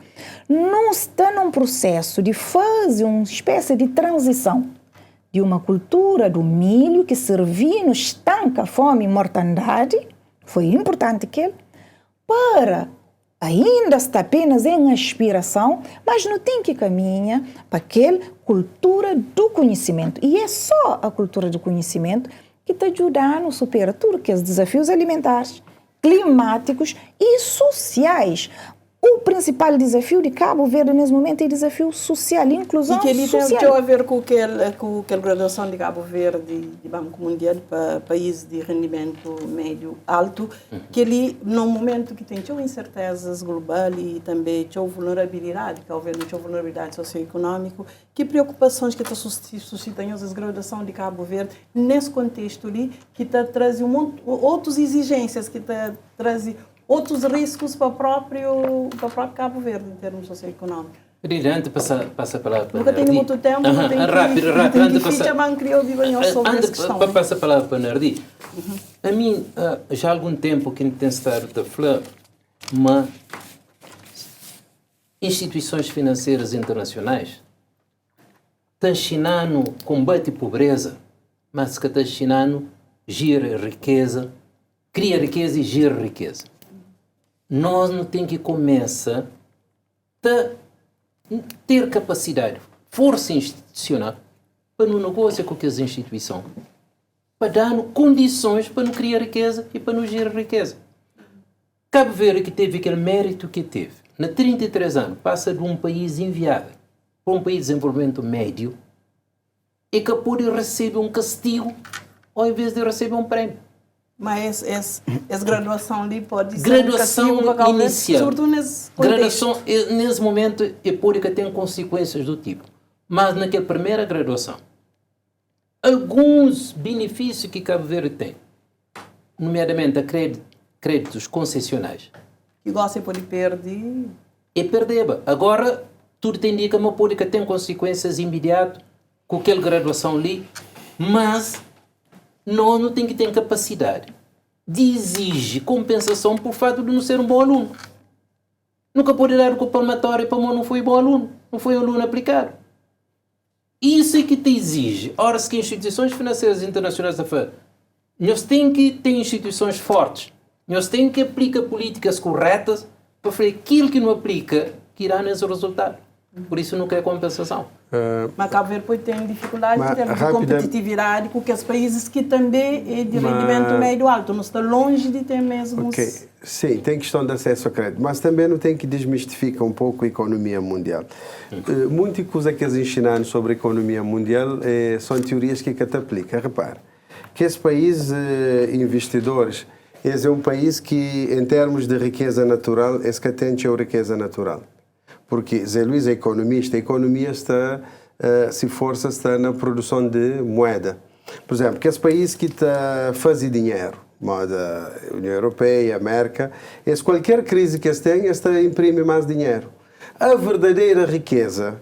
não está num processo de fazer uma espécie de transição de uma cultura do milho que servia no estanca fome e mortandade, foi importante aquele, para ainda está apenas em aspiração, mas não tem que caminhar para aquela cultura do conhecimento. E é só a cultura do conhecimento que está ajudando a superar tudo que os desafios alimentares, climáticos e sociais. O principal desafio de Cabo Verde nesse momento é o desafio social, inclusão social. E que ele tem a ver com a graduação de Cabo Verde de Banco Mundial para países de rendimento médio alto, que ele, num momento que tem incertezas global e também vulnerabilidade, que houver vulnerabilidade socioeconômica, que preocupações que está suscitando as graduação de Cabo Verde nesse contexto ali, que está trazendo outras exigências, que está trazendo outros riscos para o próprio Cabo Verde, em termos socioeconômicos. Brilhante, passa a palavra para Nunca tenho muito tempo, rápido. Passa a palavra para Nardi. A mim, já há algum tempo que tem estado a falar, mas instituições financeiras internacionais estão ensinando combate à pobreza, mas que está ensinando gira riqueza, cria riqueza e gira riqueza. Nós não temos que começar a ter capacidade, força institucional, para não negociar com as instituições, para dar condições para não criar riqueza e para não gerar riqueza. Cabo Verde que teve aquele mérito que teve, na 33 anos, passa de um país enviado para um país de desenvolvimento médio e que pode receber um castigo ao invés de receber um prémio. Mas essa graduação ali pode ser graduação inicial. Sobretudo nesse contexto. Graduação, nesse momento, pode que tenha consequências do tipo. Mas naquela primeira graduação, alguns benefícios que Cabo Verde tem, nomeadamente a créditos concessionais, que gostam de perder. e perdeba. Agora, tudo te indica que pode que tenha consequências imediatas com aquela graduação ali, mas nós não temos que ter capacidade de exigir compensação por fato de não ser um bom aluno. Nunca pode dar o palmatório para não foi bom aluno, não foi aluno aplicado. Isso é que te exige. Ora, se que instituições financeiras internacionais nós temos que ter instituições fortes, nós temos que aplicar políticas corretas para fazer aquilo que não aplica, que irá nesse resultado. Por isso não quer compensação. Mas Cabo Verde pode ter dificuldade em termos de competitividade com aqueles países que também é de rendimento médio alto. Não está longe de ter mesmo... Okay. Sim, tem questão de acesso a crédito, mas também não tem que desmistificar um pouco a economia mundial. Muita coisa que eles ensinam sobre a economia mundial são teorias que te aplicam. Repare, que esses países investidores, esse é um país que, em termos de riqueza natural, é que tem a riqueza natural. Porque Zé Luís é economista, a economia está, se força, está na produção de moeda. Por exemplo, que esse país que está fazendo dinheiro, moda União Europeia, América, qualquer crise que eles têm, está imprime mais dinheiro. A verdadeira riqueza,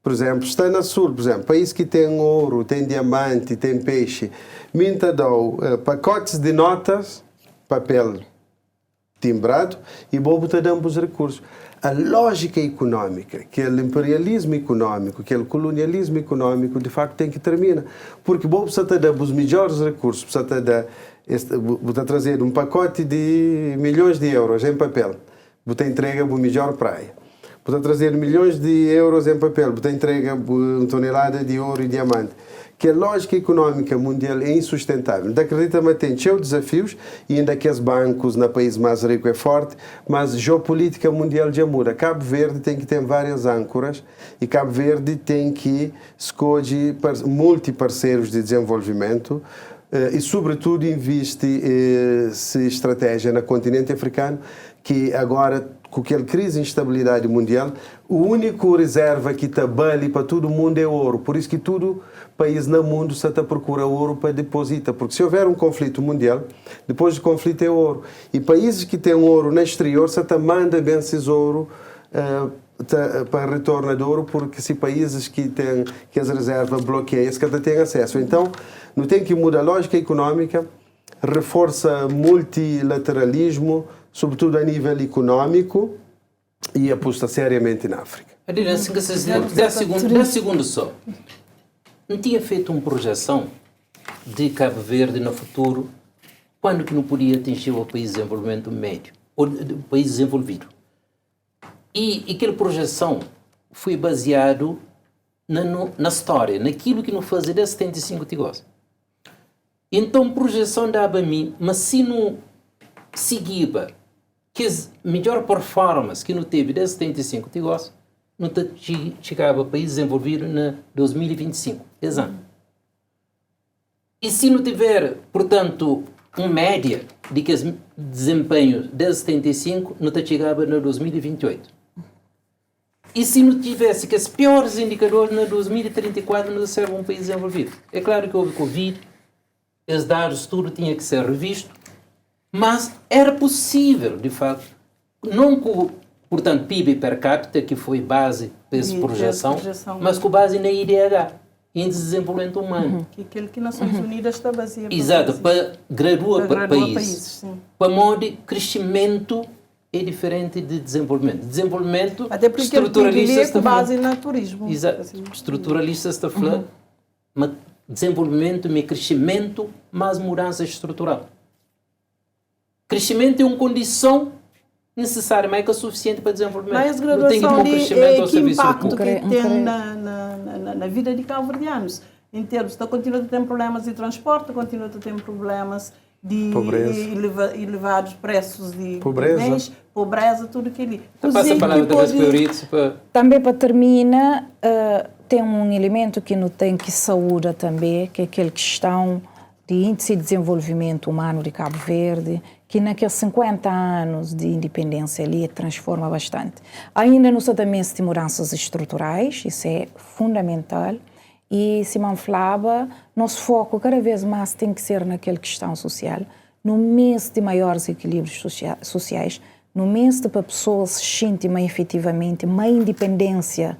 por exemplo, está na Sul, por exemplo, país que tem ouro, tem diamante, tem peixe, minta dão pacotes de notas, papel timbrado, e bobo está dando os recursos. A lógica econômica, que é o imperialismo econômico, que é o colonialismo econômico, de facto tem que terminar. Porque bom, precisa dar os melhores recursos, precisa trazer um pacote de milhões de euros em papel, você entrega a melhor praia. Precisa trazer milhões de euros em papel, você entrega uma tonelada de ouro e diamante. Que a lógica econômica mundial é insustentável. Ainda acredita que tem seus desafios e ainda que os bancos no país mais rico é forte, mas a geopolítica mundial já muda. Cabo Verde tem que ter várias âncoras e Cabo Verde tem que escolher multiparceiros de desenvolvimento e, sobretudo, investir estratégia no continente africano, que agora, com aquela crise de instabilidade mundial, o único reserva que está bem para todo mundo é ouro. Por isso que todo país no mundo está a procurar ouro para depositar. Porque se houver um conflito mundial, depois do conflito é ouro. E países que têm ouro no exterior, você manda bem esses ouro para retorno de ouro, porque se países que têm que as reservas bloqueiam, que não têm acesso. Então, não tem que mudar a lógica econômica, reforça multilateralismo, sobretudo a nível econômico, e aposta seriamente na África. Adina, 10 segundos só. Não tinha feito uma projeção de Cabo Verde no futuro, quando que não podia atingir o país de desenvolvimento médio, ou o país desenvolvido. E aquela projeção foi baseado na história, naquilo que não fazia desde 75 de agosto. Então, a projeção dava a mim, mas se não seguia que a melhor performance que não teve desde 75 de agosto, não chegava ao país desenvolvido em 2025, exato. E se não tiver, portanto, uma média de que os desempenhos desde 75, não chegava em 2028. E se não tivesse que os piores indicadores em 2034 não servem um país desenvolvido. É claro que houve Covid, os dados, tudo tinha que ser revisto, mas era possível, de facto, não com, portanto, PIB per capita, que foi base para essa projeção, mas com base na IDH, Índice de Desenvolvimento Humano. Que aquilo que Nações Unidas está baseado. Exato, para graduar países. Para modo de crescimento é diferente de desenvolvimento. Desenvolvimento estruturalista está base no turismo. Exato, estruturalista está falando, mas desenvolvimento, mas crescimento, mais mudança estrutural. Crescimento é uma condição necessária, mas é suficiente para desenvolvimento. Mas a não tem que pôr crescimento ao que serviço do impacto povo. que tem na vida de cabo-verdianos? Em termos, continua a ter problemas de transporte, continua a ter problemas de elevados preços de bens, pobreza, tudo aquilo. Passa a palavra para... Também para terminar, tem um elemento que não tem que saúde também, que é aquela questão de índice de desenvolvimento humano de Cabo Verde, que naqueles 50 anos de independência ali transforma bastante. Ainda não se também de mudanças estruturais, isso é fundamental, e se manflava, nosso foco cada vez mais tem que ser naquela questão social, no mês de maiores equilíbrios sociais, no mês de para pessoas se sentem mais efetivamente, mais independência,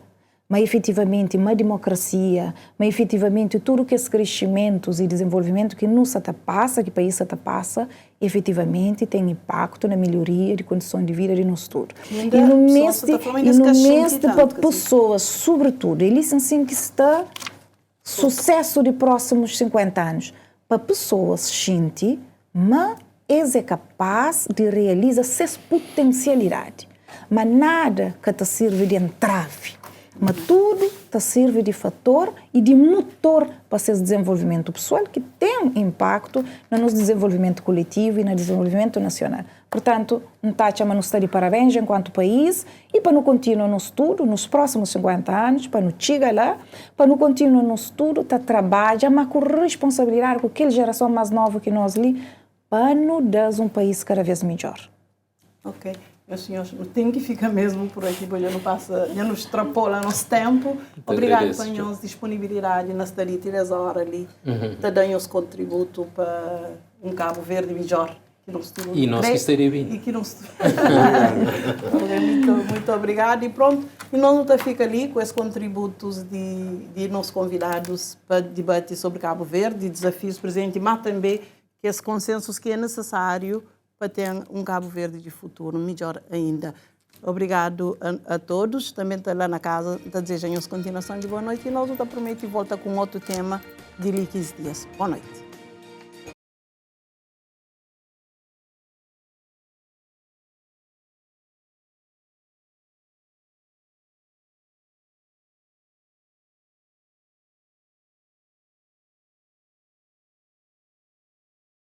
mas efetivamente uma democracia, mas efetivamente tudo que esses crescimentos e desenvolvimento que não se passa, que o país se passa, efetivamente tem impacto na melhoria de condições de vida de nós todos. E no mês de para pessoas, sobretudo, eles assim que está sucesso de próximos 50 anos, para pessoas sentir, mas é capaz de realizar suas potencialidades, mas nada que te sirva de entrave. Mas tudo te serve de fator e de motor para esse desenvolvimento pessoal que tem impacto no nosso desenvolvimento coletivo e no desenvolvimento nacional. Portanto, não está de parabéns enquanto país e para não continuar no estudo nos próximos 50 anos, para não chegar lá, para não continuar no estudo, trabalhar, mas com responsabilidade com aquela geração mais nova que nós ali, para nos dar um país cada vez melhor. Ok. Meus senhores, tem que ficar mesmo por aqui, porque já não extrapola nosso tempo. Obrigado pela nossa disponibilidade na cidade de 3 horas ali, dando os contributos para um Cabo Verde melhor. E nós que estaria bem. Muito obrigado. E pronto, e nós não fica ali com esses contributos de nossos convidados para debater sobre Cabo Verde, desafios presentes, mas também que esse consenso que é necessário para ter um Cabo Verde de futuro melhor ainda. Obrigado a todos. Também está lá na casa, desejamos continuação de boa noite e nós prometemos volta com outro tema de 15 dias. Boa noite.